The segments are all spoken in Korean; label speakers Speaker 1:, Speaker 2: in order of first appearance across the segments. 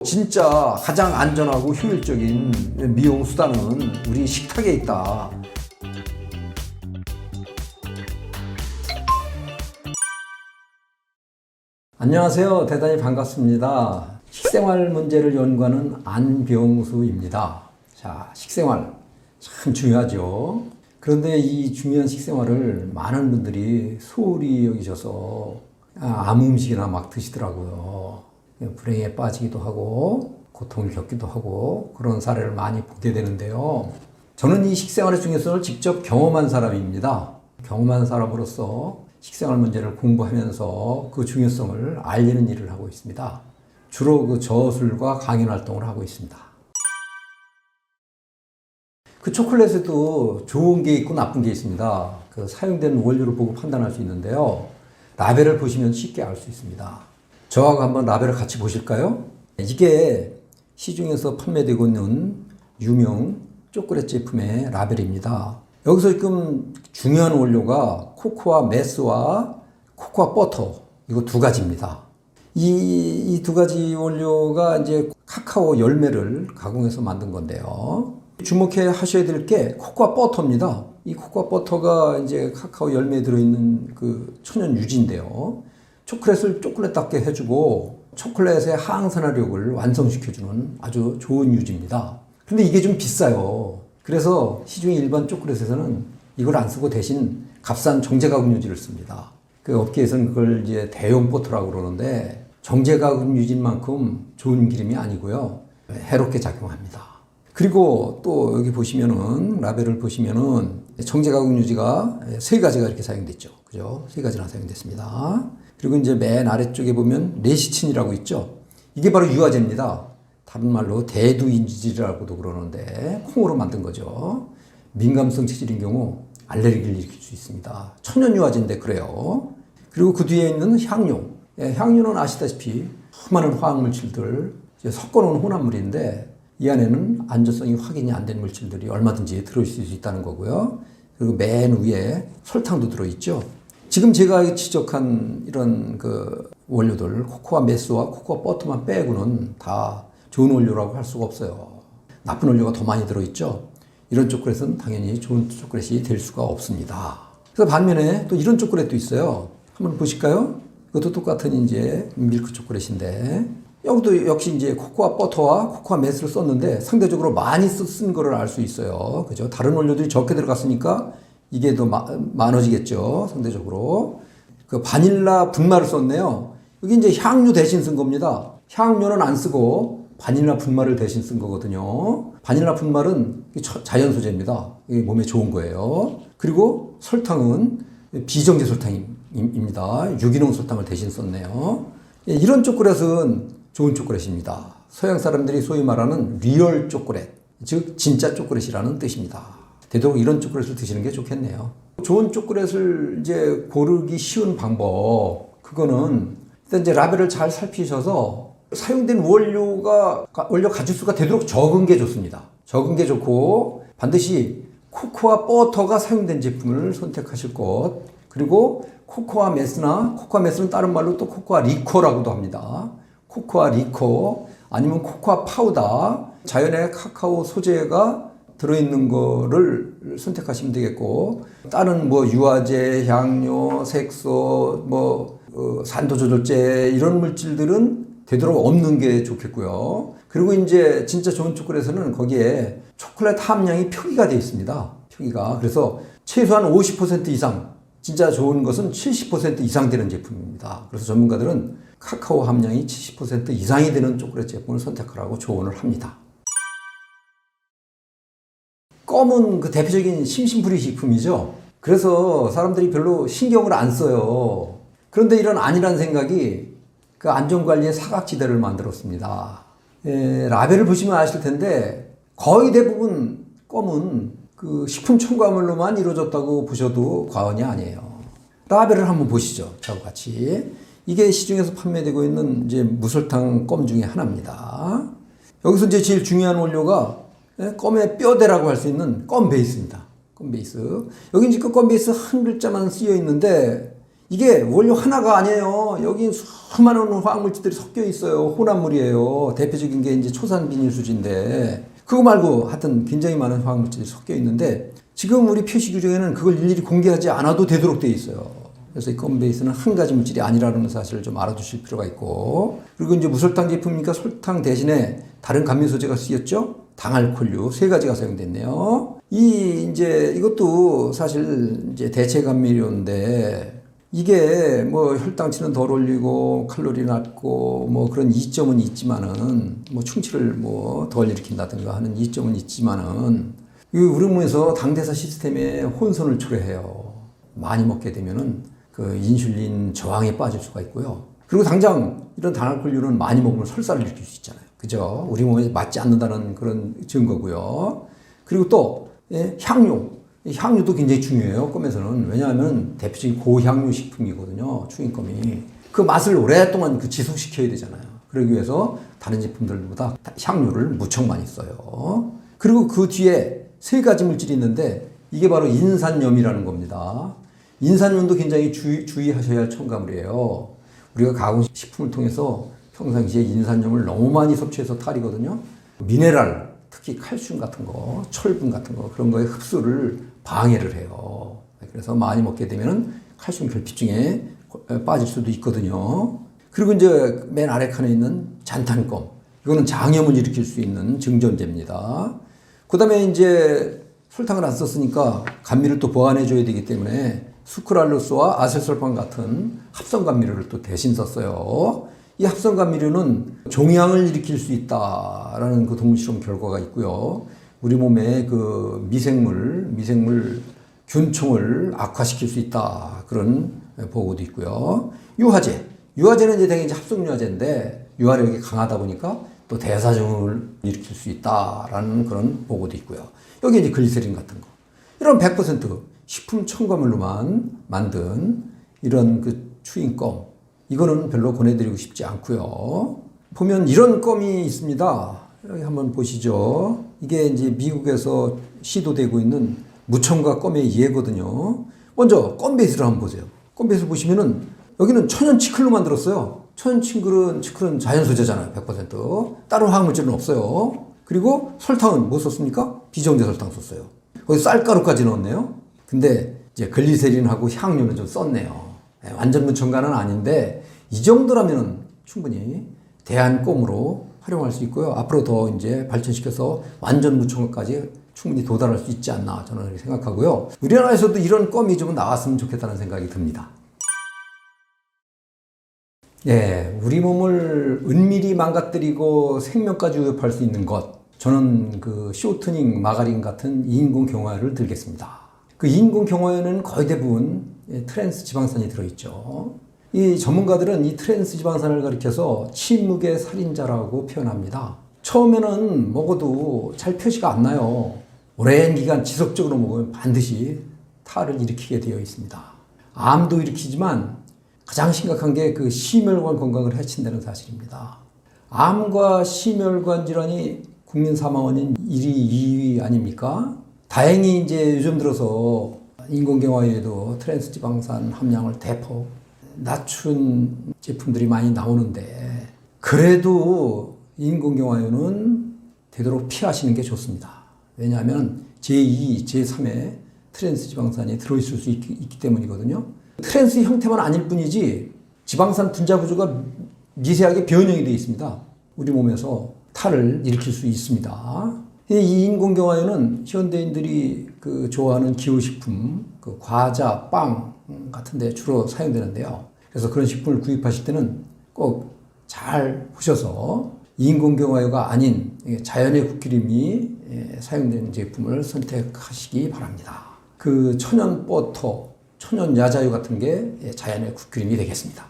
Speaker 1: 진짜 가장 안전하고 효율적인 미용 수단은 우리 식탁에 있다. 안녕하세요. 대단히 반갑습니다. 식생활 문제를 연구하는 안병수입니다. 자, 식생활 참 중요하죠. 그런데 이 중요한 식생활을 많은 분들이 소홀히 여기셔서 아무 음식이나 막 드시더라고요. 불행에 빠지기도 하고 고통을 겪기도 하고 그런 사례를 많이 보게 되는데요. 저는 이 식생활의 중요성을 직접 경험한 사람입니다. 경험한 사람으로서 식생활 문제를 공부하면서 그 중요성을 알리는 일을 하고 있습니다. 주로 그 저술과 강연 활동을 하고 있습니다. 그 초콜릿에도 좋은 게 있고 나쁜 게 있습니다. 그 사용된 원료를 보고 판단할 수 있는데요. 라벨을 보시면 쉽게 알 수 있습니다. 저하고 한번 라벨을 같이 보실까요? 이게 시중에서 판매되고 있는 유명 초콜릿 제품의 라벨입니다. 여기서 지금 중요한 원료가 코코아 메스와 코코아 버터, 이거 두 가지입니다. 이 두 가지 원료가 이제 카카오 열매를 가공해서 만든 건데요. 주목해 하셔야 될 게 코코아 버터입니다. 이 코코아 버터가 이제 카카오 열매에 들어있는 그 천연 유지인데요. 초콜릿을 초콜릿답게 해주고 초콜릿의 항산화력을 완성시켜주는 아주 좋은 유지입니다. 근데 이게 좀 비싸요. 그래서 시중의 일반 초콜릿에서는 이걸 안 쓰고 대신 값싼 정제가공 유지를 씁니다. 그 업계에서는 그걸 이제 대용 버터라고 그러는데 정제가공 유지인 만큼 좋은 기름이 아니고요. 해롭게 작용합니다. 그리고 또 여기 보시면은 라벨을 보시면은 정제가공 유지가 세 가지가 이렇게 사용됐죠. 그죠? 세 가지나 사용됐습니다. 그리고 이제 맨 아래쪽에 보면 레시틴이라고 있죠. 이게 바로 유화제입니다. 다른 말로 대두인지라고도 그러는데 콩으로 만든 거죠. 민감성 체질인 경우 알레르기를 일으킬 수 있습니다. 천연 유화제인데 그래요. 그리고 그 뒤에 있는 향료. 향료는 아시다시피 수많은 화학물질들 섞어놓은 혼합물인데 이 안에는 안전성이 확인이 안 된 물질들이 얼마든지 들어있을 수 있다는 거고요. 그리고 맨 위에 설탕도 들어있죠. 지금 제가 지적한 이런 그 원료들, 코코아 메스와 코코아 버터만 빼고는 다 좋은 원료라고 할 수가 없어요. 나쁜 원료가 더 많이 들어있죠. 이런 초콜릿은 당연히 좋은 초콜릿이 될 수가 없습니다. 그래서 반면에 또 이런 초콜릿도 있어요. 한번 보실까요? 이것도 똑같은 이제 밀크 초콜릿인데 여기도 역시 이제 코코아 버터와 코코아 메스를 썼는데 상대적으로 많이 쓴 거를 알 수 있어요. 그죠? 다른 원료들이 적게 들어갔으니까 이게 더 많아지겠죠. 상대적으로. 그 바닐라 분말을 썼네요. 여기 이제 향료 대신 쓴 겁니다. 향료는 안 쓰고 바닐라 분말을 대신 쓴 거거든요. 바닐라 분말은 자연 소재입니다. 이게 몸에 좋은 거예요. 그리고 설탕은 비정제 설탕입니다. 유기농 설탕을 대신 썼네요. 이런 초콜릿은 좋은 초콜릿입니다. 서양 사람들이 소위 말하는 리얼 초콜릿, 즉 진짜 초콜릿이라는 뜻입니다. 되도록 이런 초콜릿을 드시는 게 좋겠네요. 좋은 초콜릿을 이제 고르기 쉬운 방법, 그거는 일단 이제 라벨을 잘 살피셔서 사용된 원료 가짓수가 되도록 적은 게 좋습니다. 적은 게 좋고 반드시 코코아 버터가 사용된 제품을 선택하실 것. 그리고 코코아 메스는 다른 말로 또 코코아 리코라고도 합니다. 코코아 리코 아니면 코코아 파우더, 자연의 카카오 소재가 들어있는 거를 선택하시면 되겠고, 다른 뭐 유화제, 향료, 색소, 산도 조절제 이런 물질들은 되도록 없는 게 좋겠고요. 그리고 이제 진짜 좋은 초콜릿에는 거기에 초콜릿 함량이 표기가 되어 있습니다. 표기가. 그래서 최소한 50% 이상, 진짜 좋은 것은 70% 이상 되는 제품입니다. 그래서 전문가들은 카카오 함량이 70% 이상이 되는 초콜릿 제품을 선택하라고 조언을 합니다. 껌은 그 대표적인 심심풀이 식품이죠. 그래서 사람들이 별로 신경을 안 써요. 그런데 이런 아니란 생각이 그 안전관리의 사각지대를 만들었습니다. 라벨을 보시면 아실 텐데 거의 대부분 껌은 그 식품 첨가물로만 이루어졌다고 보셔도 과언이 아니에요. 라벨을 한번 보시죠. 저와 같이. 이게 시중에서 판매되고 있는 이제 무설탕 껌 중에 하나입니다. 여기서 이제 제일 중요한 원료가 껌의 뼈대라고 할 수 있는 껌 베이스입니다. 껌 베이스. 여기 이제 그 껌 베이스 한 글자만 쓰여 있는데 이게 원료 하나가 아니에요. 여기 수많은 화학물질들이 섞여 있어요. 혼합물이에요. 대표적인 게 이제 초산비닐수지인데 그거 말고 하여튼 굉장히 많은 화학물질이 섞여 있는데 지금 우리 표시 규정에는 그걸 일일이 공개하지 않아도 되도록 되어 있어요. 그래서 이 껌베이스는 한 가지 물질이 아니라는 사실을 좀 알아두실 필요가 있고 그리고 이제 무설탕 제품이니까 설탕 대신에 다른 감미 소재가 쓰였죠. 당알콜류 세 가지가 사용됐네요. 이제 이것도 사실 이제 대체 감미료인데 이게 뭐 혈당치는 덜 올리고 칼로리 낮고 뭐 그런 이점은 있지만은 뭐 충치를 뭐 덜 일으킨다든가 하는 이점은 있지만은 이 우리 몸에서 당대사 시스템에 혼선을 초래해요. 많이 먹게 되면은 그 인슐린 저항에 빠질 수가 있고요. 그리고 당장 이런 당알콜류는 많이 먹으면 설사를 일으킬 수 있잖아요. 그죠? 우리 몸에 맞지 않는다는 그런 증거고요. 그리고 또 향유. 향유도 굉장히 중요해요. 껌에서는. 왜냐하면 대표적인 고향유 식품이거든요. 추인껌이. 그 맛을 오랫동안 지속시켜야 되잖아요. 그러기 위해서 다른 제품들보다 향유를 무척 많이 써요. 그리고 그 뒤에 세 가지 물질이 있는데 이게 바로 인산염이라는 겁니다. 인산염도 굉장히 주의하셔야 할 첨가물이에요. 우리가 가공식품을 통해서 평상시에 인산염을 너무 많이 섭취해서 탈이거든요. 미네랄, 특히 칼슘 같은 거, 철분 같은 거 그런 거에 흡수를 방해를 해요. 그래서 많이 먹게 되면 칼슘 결핍증에 빠질 수도 있거든요. 그리고 이제 맨 아래 칸에 있는 잔탄껌. 이거는 장염을 일으킬 수 있는 증전제입니다. 그 다음에 이제 설탕을 안 썼으니까 감미를 또 보완해 줘야 되기 때문에 수크랄로스와 아세솔판 같은 합성 감미료를 또 대신 썼어요. 이 합성 감미료는 종양을 일으킬 수 있다라는 그 동물 실험 결과가 있고요. 우리 몸의 그 미생물 균총을 악화시킬 수 있다. 그런 보고도 있고요. 유화제는 이제 대개 합성 유화제인데 유화력이 강하다 보니까 또 대사증을 일으킬 수 있다라는 그런 보고도 있고요. 여기 이제 글리세린 같은 거. 이런 100% 식품 첨가물로만 만든 이런 그 추인껌. 이거는 별로 권해드리고 싶지 않고요. 보면 이런 껌이 있습니다. 여기 한번 보시죠. 이게 이제 미국에서 시도되고 있는 무첨가 껌의 예거든요. 먼저 껌베이스를 한번 보세요. 껌베이스 보시면은 여기는 천연 치클로 만들었어요. 천연 치클은 자연 소재잖아요. 100%. 다른 화학물질은 없어요. 그리고 설탕은 뭐 썼습니까? 비정제 설탕 썼어요. 거기 쌀가루까지 넣었네요. 근데 이제 글리세린하고 향료는 좀 썼네요. 완전 무첨가는 아닌데 이 정도라면 충분히 대안껌으로 활용할 수 있고요. 앞으로 더 이제 발전시켜서 완전 무첨가까지 충분히 도달할 수 있지 않나 저는 생각하고요. 우리나라에서도 이런 껌이 좀 나왔으면 좋겠다는 생각이 듭니다. 우리 몸을 은밀히 망가뜨리고 생명까지 위협할 수 있는 것. 저는 그 쇼트닝 마가린 같은 인공 경화를 들겠습니다. 그 인공 경화에는 거의 대부분 트랜스 지방산이 들어있죠. 이 전문가들은 이 트랜스 지방산을 가리켜서 침묵의 살인자라고 표현합니다. 처음에는 먹어도 잘 표시가 안 나요. 오랜 기간 지속적으로 먹으면 반드시 탈을 일으키게 되어 있습니다. 암도 일으키지만 가장 심각한 게 그 심혈관 건강을 해친다는 사실입니다. 암과 심혈관 질환이 국민 사망 원인 1위, 2위 아닙니까? 다행히 이제 요즘 들어서 인공경화에도 트랜스 지방산 함량을 대폭 낮춘 제품들이 많이 나오는데 그래도 인공경화에는 되도록 피하시는 게 좋습니다. 왜냐하면 제2, 제3의 트랜스 지방산이 들어있을 수 있기 때문이거든요. 트랜스 형태만 아닐 뿐이지 지방산 분자 구조가 미세하게 변형이 되어 있습니다. 우리 몸에서 탈을 일으킬 수 있습니다. 이 인공경화에는 현대인들이 그 좋아하는 기호식품, 그 과자, 빵 같은 데 주로 사용되는데요. 그래서 그런 식품을 구입하실 때는 꼭 잘 보셔서 인공경화유가 아닌 자연의 국기름이 사용되는 제품을 선택하시기 바랍니다. 그 천연 버터, 천연 야자유 같은 게 자연의 국기름이 되겠습니다.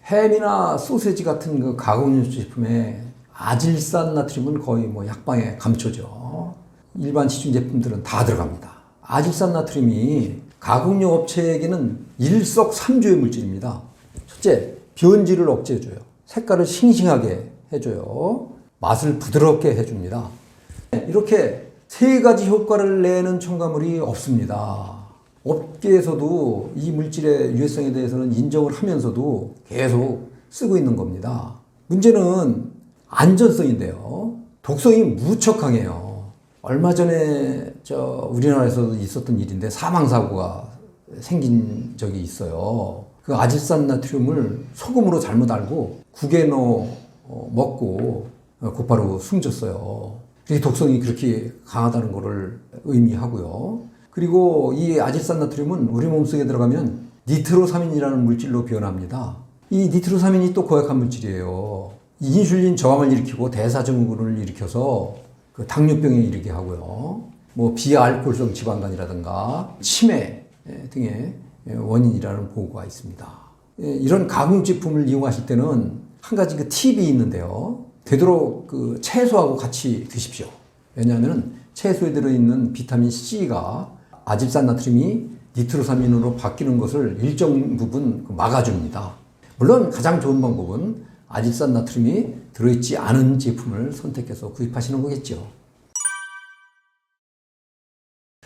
Speaker 1: 햄이나 소세지 같은 그 가공육 제품에 아질산 나트륨은 거의 뭐 약방의 감초죠. 일반 시중 제품들은 다 들어갑니다. 아질산 나트륨이 가공육 업체에게는 일석삼조의 물질입니다. 첫째, 변질을 억제해줘요. 색깔을 싱싱하게 해줘요. 맛을 부드럽게 해줍니다. 이렇게 세 가지 효과를 내는 첨가물이 없습니다. 업계에서도 이 물질의 유해성에 대해서는 인정을 하면서도 계속 쓰고 있는 겁니다. 문제는 안전성인데요. 독성이 무척 강해요. 얼마 전에 우리나라에서 있었던 일인데 사망사고가 생긴 적이 있어요. 그 아질산 나트륨을 소금으로 잘못 알고 국에 넣어 먹고 곧바로 숨졌어요. 이 독성이 그렇게 강하다는 것을 의미하고요. 그리고 이 아질산 나트륨은 우리 몸속에 들어가면 니트로사민이라는 물질로 변합니다. 이 니트로사민이 또 고약한 물질이에요. 인슐린 저항을 일으키고 대사증후군을 일으켜서 그 당뇨병에 이르게 하고요. 뭐 비알코올성 지방간이라든가 치매 등의 원인이라는 보고가 있습니다. 이런 가공 제품을 이용하실 때는 한 가지 그 팁이 있는데요. 되도록 그 채소하고 같이 드십시오. 왜냐하면 채소에 들어있는 비타민 C가 아질산 나트륨이 니트로사민으로 바뀌는 것을 일정 부분 막아줍니다. 물론 가장 좋은 방법은 아질산 나트륨이 들어있지 않은 제품을 선택해서 구입하시는 거겠죠.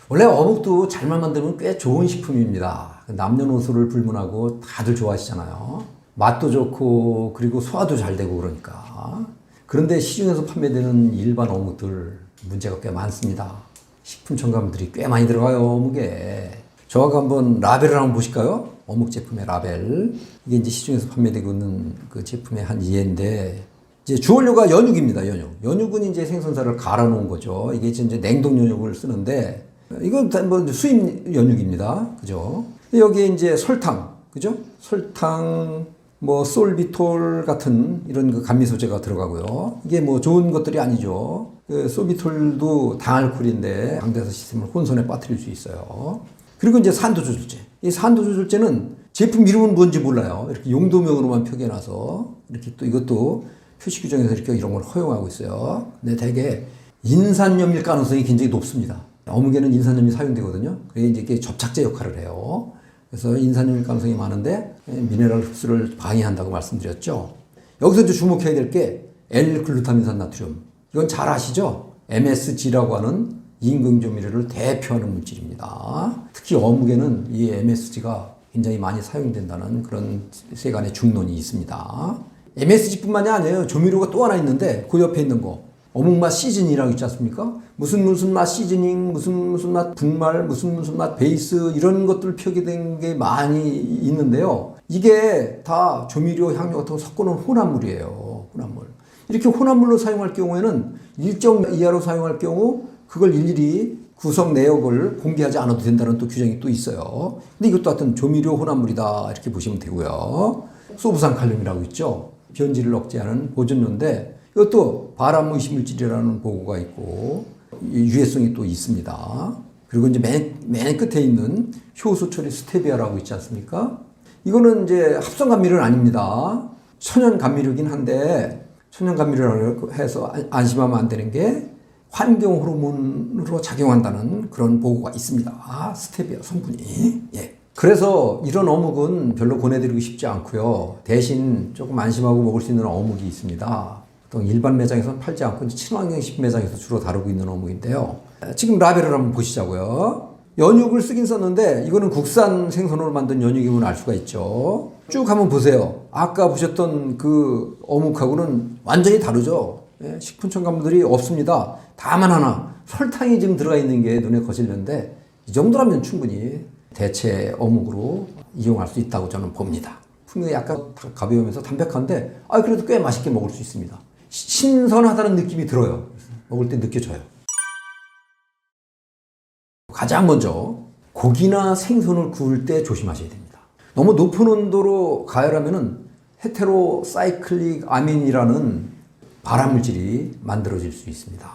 Speaker 1: 원래 어묵도 잘만 만들면 꽤 좋은 식품입니다. 남녀노소를 불문하고 다들 좋아하시잖아요. 맛도 좋고 그리고 소화도 잘 되고 그러니까. 그런데 시중에서 판매되는 일반 어묵들 문제가 꽤 많습니다. 식품 첨가물들이 꽤 많이 들어가요, 어묵에. 저하고 한번 라벨을 한번 보실까요? 어묵 제품의 라벨. 이게 이제 시중에서 판매되고 있는 그 제품의 한 이해인데, 이제 주원료가 연육입니다, 연육. 연육은 이제 생선살을 갈아 놓은 거죠. 이게 이제 냉동 연육을 쓰는데, 이건 뭐 수입 연육입니다. 그죠? 여기에 이제 설탕, 그죠? 설탕, 뭐 솔비톨 같은 이런 그 감미 소재가 들어가고요. 이게 뭐 좋은 것들이 아니죠. 그 솔비톨도 당알코올인데 당대사 시스템을 혼선에 빠뜨릴 수 있어요. 그리고 이제 산도 조절제. 이 산도 조절제는 제품 이름은 뭔지 몰라요. 이렇게 용도명으로만 표기해놔서 이렇게 또 이것도 표시 규정에서 이렇게 이런 걸 허용하고 있어요. 근데 대개 인산염일 가능성이 굉장히 높습니다. 어묵에는 인산염이 사용되거든요. 그게 이제 이게 접착제 역할을 해요. 그래서 인산염일 가능성이 많은데 미네랄 흡수를 방해한다고 말씀드렸죠. 여기서 이제 주목해야 될 게 L글루타민산 나트륨. 이건 잘 아시죠? MSG라고 하는 인공조미료를 대표하는 물질입니다. 특히 어묵에는 이 MSG가 굉장히 많이 사용된다는 그런 세간의 중론이 있습니다. MSG뿐만이 아니에요. 조미료가 또 하나 있는데 그 옆에 있는 거. 어묵맛 시즈닝이라고 있지 않습니까? 무슨 맛 시즈닝, 무슨 맛 분말, 무슨 맛 베이스 이런 것들 표기된 게 많이 있는데요. 이게 다 조미료, 향료 같은 거 섞어놓은 혼합물이에요. 혼합물. 이렇게 혼합물로 사용할 경우에는 일정 이하로 사용할 경우 그걸 일일이 구성 내역을 공개하지 않아도 된다는 또 규정이 또 있어요. 근데 이것도 하여튼 조미료 혼합물이다 이렇게 보시면 되고요. 소부산칼륨이라고 있죠. 변질을 억제하는 보존료인데 이것도 발암무이식 물질이라는 보고가 있고 유해성이 또 있습니다. 그리고 이제 맨 끝에 있는 효소 처리 스테비아라고 있지 않습니까? 이거는 이제 합성 감미료는 아닙니다. 천연 감미료긴 한데 천연 감미료라고 해서 안심하면 안 되는 게 환경 호르몬으로 작용한다는 그런 보고가 있습니다. 스테비아 성분이. 예. 그래서 이런 어묵은 별로 권해드리고 싶지 않고요. 대신 조금 안심하고 먹을 수 있는 어묵이 있습니다. 보통 일반 매장에서는 팔지 않고 친환경식 매장에서 주로 다루고 있는 어묵인데요. 지금 라벨을 한번 보시자고요. 연육을 쓰긴 썼는데 이거는 국산 생선으로 만든 연육임을 알 수가 있죠. 쭉 한번 보세요. 아까 보셨던 그 어묵하고는 완전히 다르죠. 예, 식품 첨가물들이 없습니다. 다만 하나 설탕이 지금 들어가 있는 게 눈에 거슬리는데 이 정도라면 충분히 대체 어묵으로 이용할 수 있다고 저는 봅니다. 풍미가 약간 가벼우면서 담백한데 그래도 꽤 맛있게 먹을 수 있습니다. 신선하다는 느낌이 들어요. 먹을 때 느껴져요. 가장 먼저 고기나 생선을 구울 때 조심하셔야 됩니다. 너무 높은 온도로 가열하면은 헤테로사이클릭 아민이라는 발암물질이 만들어질 수 있습니다.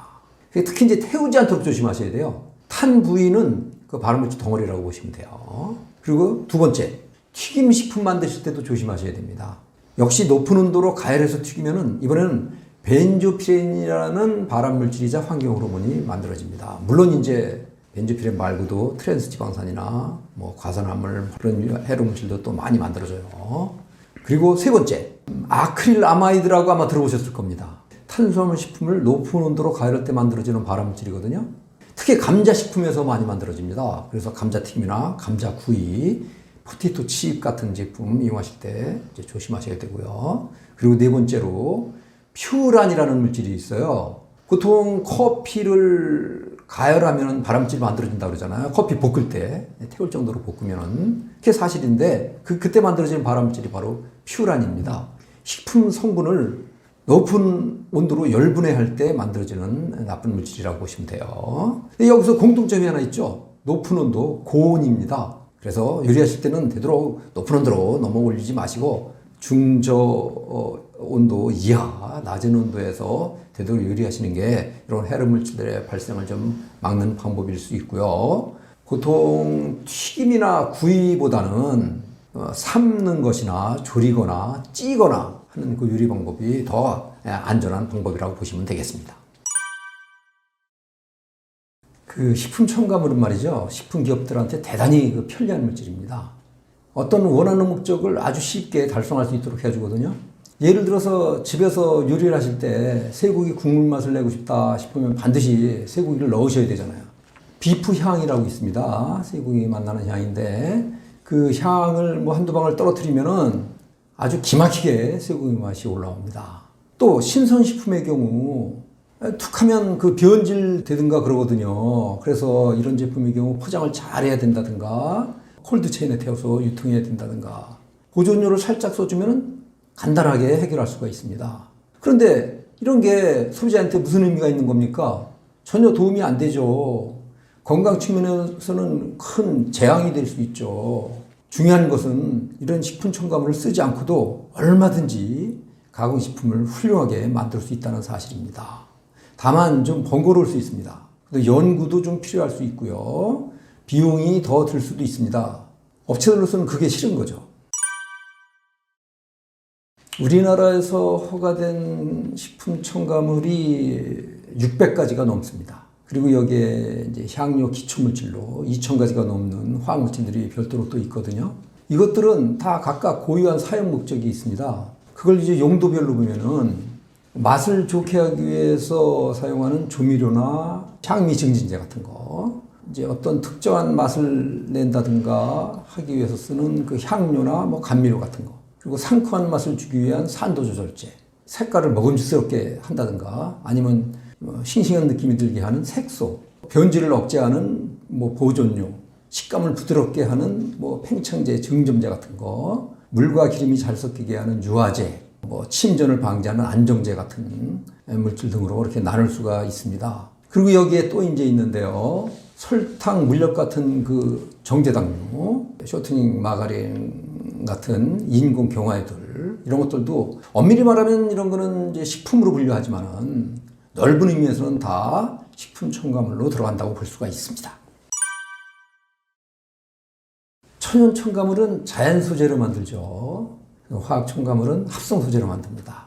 Speaker 1: 특히 이제 태우지 않도록 조심하셔야 돼요. 탄 부위는 그 발암물질 덩어리라고 보시면 돼요. 그리고 두 번째, 튀김식품 만드실 때도 조심하셔야 됩니다. 역시 높은 온도로 가열해서 튀기면은 이번에는 벤조피렌이라는 발암물질이자 환경 호르몬이 만들어집니다. 물론 이제 벤조피렌 말고도 트랜스 지방산이나 뭐 과산화물 그런 해로물질도 또 많이 만들어져요. 그리고 세 번째, 아크릴아마이드라고 아마 들어보셨을 겁니다. 탄수화물 식품을 높은 온도로 가열할 때 만들어지는 발암물질이거든요. 특히 감자식품에서 많이 만들어집니다. 그래서 감자튀김이나 감자구이, 포테이토 칩 같은 제품 이용하실 때 이제 조심하셔야 되고요. 그리고 네 번째로 퓨란이라는 물질이 있어요. 보통 커피를 가열하면 바람질이 만들어진다고 그러잖아요. 커피 볶을 때 태울 정도로 볶으면은 그게 사실인데 그때 만들어지는 바람질이 바로 퓨란입니다. 식품 성분을 높은 온도로 열분해할 때 만들어지는 나쁜 물질이라고 보시면 돼요. 근데 여기서 공통점이 하나 있죠. 높은 온도, 고온입니다. 그래서 요리하실 때는 되도록 높은 온도로 너무 올리지 마시고 중저 온도 이하, 낮은 온도에서 되도록 요리하시는 게 이런 해로 물질들의 발생을 좀 막는 방법일 수 있고요. 보통 튀김이나 구이보다는 삶는 것이나 조리거나 찌거나 하는 그 요리 방법이 더 안전한 방법이라고 보시면 되겠습니다. 그 식품 첨가물은 말이죠. 식품 기업들한테 대단히 편리한 물질입니다. 어떤 원하는 목적을 아주 쉽게 달성할 수 있도록 해주거든요. 예를 들어서 집에서 요리를 하실 때 쇠고기 국물 맛을 내고 싶다 싶으면 반드시 쇠고기를 넣으셔야 되잖아요. 비프 향이라고 있습니다. 쇠고기 맛나는 향인데 그 향을 뭐 한두 방울 떨어뜨리면은 아주 기막히게 쇠고기 맛이 올라옵니다. 또 신선식품의 경우 툭하면 그 변질되든가 그러거든요. 그래서 이런 제품의 경우 포장을 잘 해야 된다든가 콜드체인에 태워서 유통해야 된다든가 보존료를 살짝 써주면 간단하게 해결할 수가 있습니다. 그런데 이런 게 소비자한테 무슨 의미가 있는 겁니까? 전혀 도움이 안 되죠. 건강 측면에서는 큰 재앙이 될 수 있죠. 중요한 것은 이런 식품 첨가물을 쓰지 않고도 얼마든지 가공식품을 훌륭하게 만들 수 있다는 사실입니다. 다만 좀 번거로울 수 있습니다. 연구도 좀 필요할 수 있고요. 비용이 더 들 수도 있습니다. 업체들로서는 그게 싫은 거죠. 우리나라에서 허가된 식품 첨가물이 600가지가 넘습니다. 그리고 여기에 이제 향료 기초물질로 2000가지가 넘는 화학물질들이 별도로 또 있거든요. 이것들은 다 각각 고유한 사용 목적이 있습니다. 그걸 이제 용도별로 보면은 맛을 좋게 하기 위해서 사용하는 조미료나 향미 증진제 같은 거, 이제 어떤 특정한 맛을 낸다든가 하기 위해서 쓰는 그 향료나 뭐 감미료 같은 거, 그리고 상큼한 맛을 주기 위한 산도 조절제, 색깔을 먹음직스럽게 한다든가 아니면 싱싱한 느낌이 들게 하는 색소, 변질을 억제하는 뭐 보존료, 식감을 부드럽게 하는 뭐 팽창제, 증점제 같은 거, 물과 기름이 잘 섞이게 하는 유화제, 뭐 침전을 방지하는 안정제 같은 물질 등으로 이렇게 나눌 수가 있습니다. 그리고 여기에 또 이제 있는데요. 설탕, 물엿 같은 그 정제당류, 쇼트닝 마가린 같은 인공 경화제들 이런 것들도 엄밀히 말하면 이런 거는 이제 식품으로 분류하지만은 넓은 의미에서는 다 식품 첨가물로 들어간다고 볼 수가 있습니다. 천연 첨가물은 자연 소재로 만들죠. 화학 첨가물은 합성 소재로 만듭니다.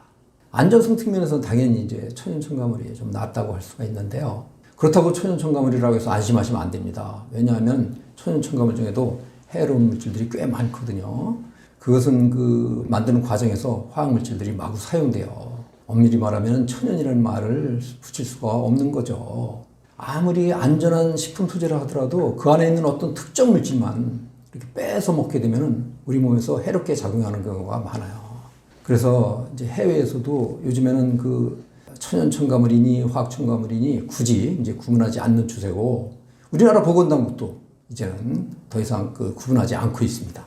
Speaker 1: 안전성 측면에서는 당연히 이제 천연 첨가물이 좀 낫다고 할 수가 있는데요. 그렇다고 천연 첨가물이라고 해서 안심하시면 안 됩니다. 왜냐하면 천연 첨가물 중에도 해로운 물질들이 꽤 많거든요. 그것은 그 만드는 과정에서 화학 물질들이 마구 사용돼요. 엄밀히 말하면 천연이라는 말을 붙일 수가 없는 거죠. 아무리 안전한 식품 소재라 하더라도 그 안에 있는 어떤 특정 물질만 이렇게 빼서 먹게 되면 우리 몸에서 해롭게 작용하는 경우가 많아요. 그래서 이제 해외에서도 요즘에는 그 천연 첨가물이니 화학 첨가물이니 굳이 이제 구분하지 않는 추세고 우리나라 보건당국도 이제는 더 이상 그 구분하지 않고 있습니다.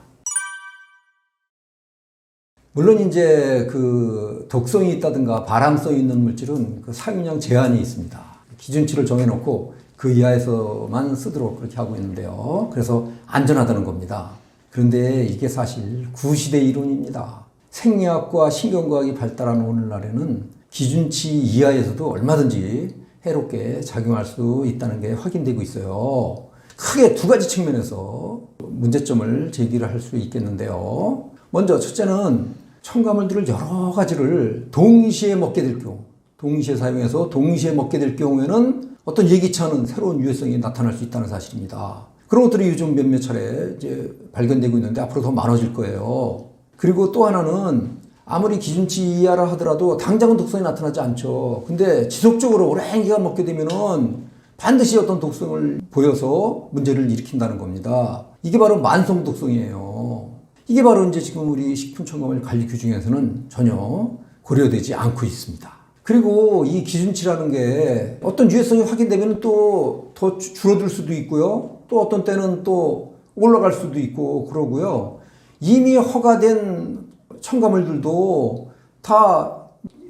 Speaker 1: 물론 이제 그 독성이 있다든가 발암성이 있는 물질은 그 사용량 제한이 있습니다. 기준치를 정해놓고 그 이하에서만 쓰도록 그렇게 하고 있는데요. 그래서 안전하다는 겁니다. 그런데 이게 사실 구시대 이론입니다. 생리학과 신경과학이 발달한 오늘날에는 기준치 이하에서도 얼마든지 해롭게 작용할 수 있다는 게 확인되고 있어요. 크게 두 가지 측면에서 문제점을 제기를 할 수 있겠는데요. 먼저 첫째는 첨가물들을 여러 가지를 동시에 먹게 될 경우, 동시에 사용해서 동시에 먹게 될 경우에는 어떤 예기치 않은 새로운 유해성이 나타날 수 있다는 사실입니다. 그런 것들이 요즘 몇몇 차례 이제 발견되고 있는데 앞으로 더 많아질 거예요. 그리고 또 하나는 아무리 기준치 이하라 하더라도 당장은 독성이 나타나지 않죠. 근데 지속적으로 오랜 기간 먹게 되면은 반드시 어떤 독성을 보여서 문제를 일으킨다는 겁니다. 이게 바로 만성 독성이에요. 이게 바로 이제 지금 우리 식품첨가물 관리 규정에서는 전혀 고려되지 않고 있습니다. 그리고 이 기준치라는 게 어떤 유해성이 확인되면 또 더 줄어들 수도 있고요. 또 어떤 때는 또 올라갈 수도 있고 그러고요. 이미 허가된 첨가물들도 다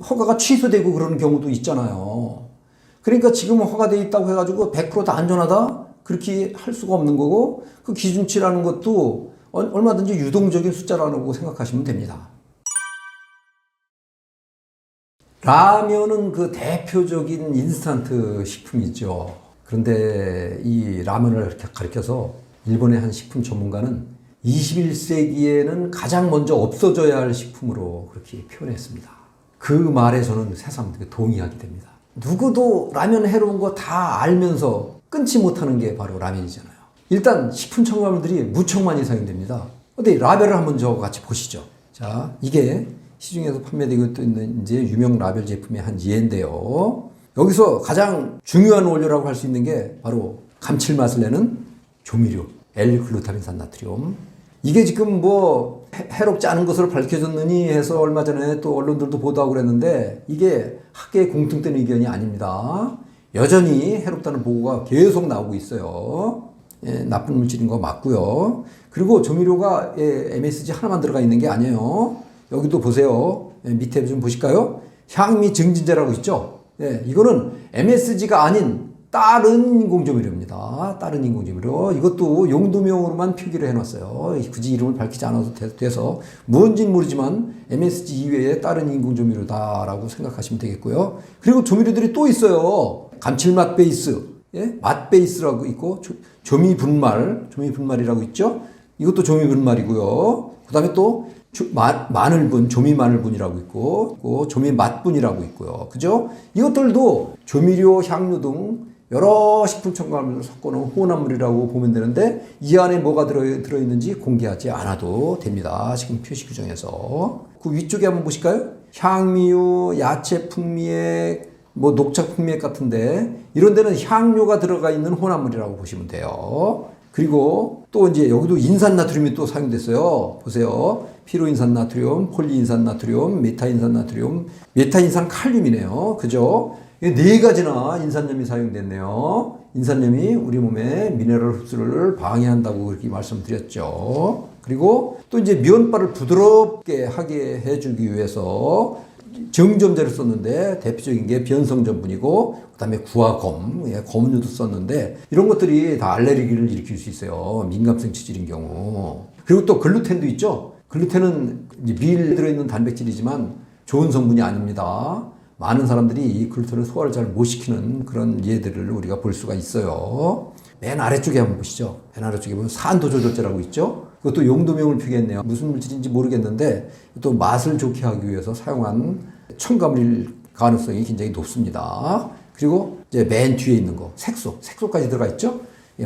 Speaker 1: 허가가 취소되고 그러는 경우도 있잖아요. 그러니까 지금 허가되어 있다고 해가지고 100%다 안전하다? 그렇게 할 수가 없는 거고 그 기준치라는 것도 얼마든지 유동적인 숫자라고 생각하시면 됩니다. 라면은 그 대표적인 인스턴트 식품이죠. 그런데 이 라면을 이렇게 가리켜서 일본의 한 식품 전문가는 21세기에는 가장 먼저 없어져야 할 식품으로 그렇게 표현했습니다. 그 말에 저는 새삼 동의하게 됩니다. 누구도 라면 해로운 거 다 알면서 끊지 못하는 게 바로 라면이잖아요. 일단 식품 첨가물들이 무척 많이 사용됩니다. 어디 라벨을 한번 저 같이 보시죠. 자, 이게 시중에서 판매되고 있는 이제 유명 라벨 제품의 한 예인데요. 여기서 가장 중요한 원료라고 할 수 있는 게 바로 감칠맛을 내는 조미료, L글루타민산 나트륨. 이게 지금 뭐 해롭지 않은 것으로 밝혀졌느니 해서 얼마 전에 또 언론들도 보도하고 그랬는데 이게 학계의 공통된 의견이 아닙니다. 여전히 해롭다는 보고가 계속 나오고 있어요. 예, 나쁜 물질인 거 맞고요. 그리고 조미료가 MSG 하나만 들어가 있는 게 아니에요. 여기도 보세요. 예, 밑에 좀 보실까요? 향미 증진제라고 있죠. 예, 이거는 MSG가 아닌 다른 인공조미료입니다. 다른 인공조미료. 이것도 용도명으로만 표기를 해놨어요. 굳이 이름을 밝히지 않아도 돼서 뭔지는 모르지만 MSG 이외에 다른 인공조미료다라고 생각하시면 되겠고요. 그리고 조미료들이 또 있어요. 감칠맛 베이스, 예? 맛 베이스라고 있고 조미분말이라고 있죠. 이것도 조미분말이고요. 그 다음에 또 마늘분, 조미마늘분이라고 있고 조미맛분이라고 있고요. 그죠? 이것들도 조미료, 향료 등 여러 식품 첨가물을 섞어놓은 혼합물이라고 보면 되는데 이 안에 뭐가 들어있는지 공개하지 않아도 됩니다. 지금 표시 규정에서. 그 위쪽에 한번 보실까요? 향미유, 야채 풍미액, 뭐 녹차 풍미액 같은데 이런 데는 향료가 들어가 있는 혼합물이라고 보시면 돼요. 그리고 또 이제 여기도 인산나트륨이 또 사용됐어요. 보세요. 피로인산나트륨, 폴리인산나트륨, 메타인산나트륨, 메타인산칼륨이네요. 그죠? 네 가지나 인산염이 사용됐네요. 인산염이 우리 몸의 미네랄 흡수를 방해한다고 그렇게 말씀드렸죠. 그리고 또 이제 면발을 부드럽게 하게 해주기 위해서 정점제를 썼는데 대표적인 게 변성전분이고 그다음에 구화검, 검은유도 썼는데 이런 것들이 다 알레르기를 일으킬 수 있어요. 민감성 체질인 경우. 그리고 또 글루텐도 있죠. 글루텐은 이제 밀 들어있는 단백질이지만 좋은 성분이 아닙니다. 많은 사람들이 이 글루텐을 소화를 잘 못 시키는 그런 예들을 우리가 볼 수가 있어요. 맨 아래쪽에 한번 보시죠. 맨 아래쪽에 보면 산도조절제라고 있죠. 그것도 용도명을 표기했네요. 무슨 물질인지 모르겠는데 또 맛을 좋게 하기 위해서 사용한 첨가물일 가능성이 굉장히 높습니다. 그리고 이제 맨 뒤에 있는 거 색소까지 들어가 있죠.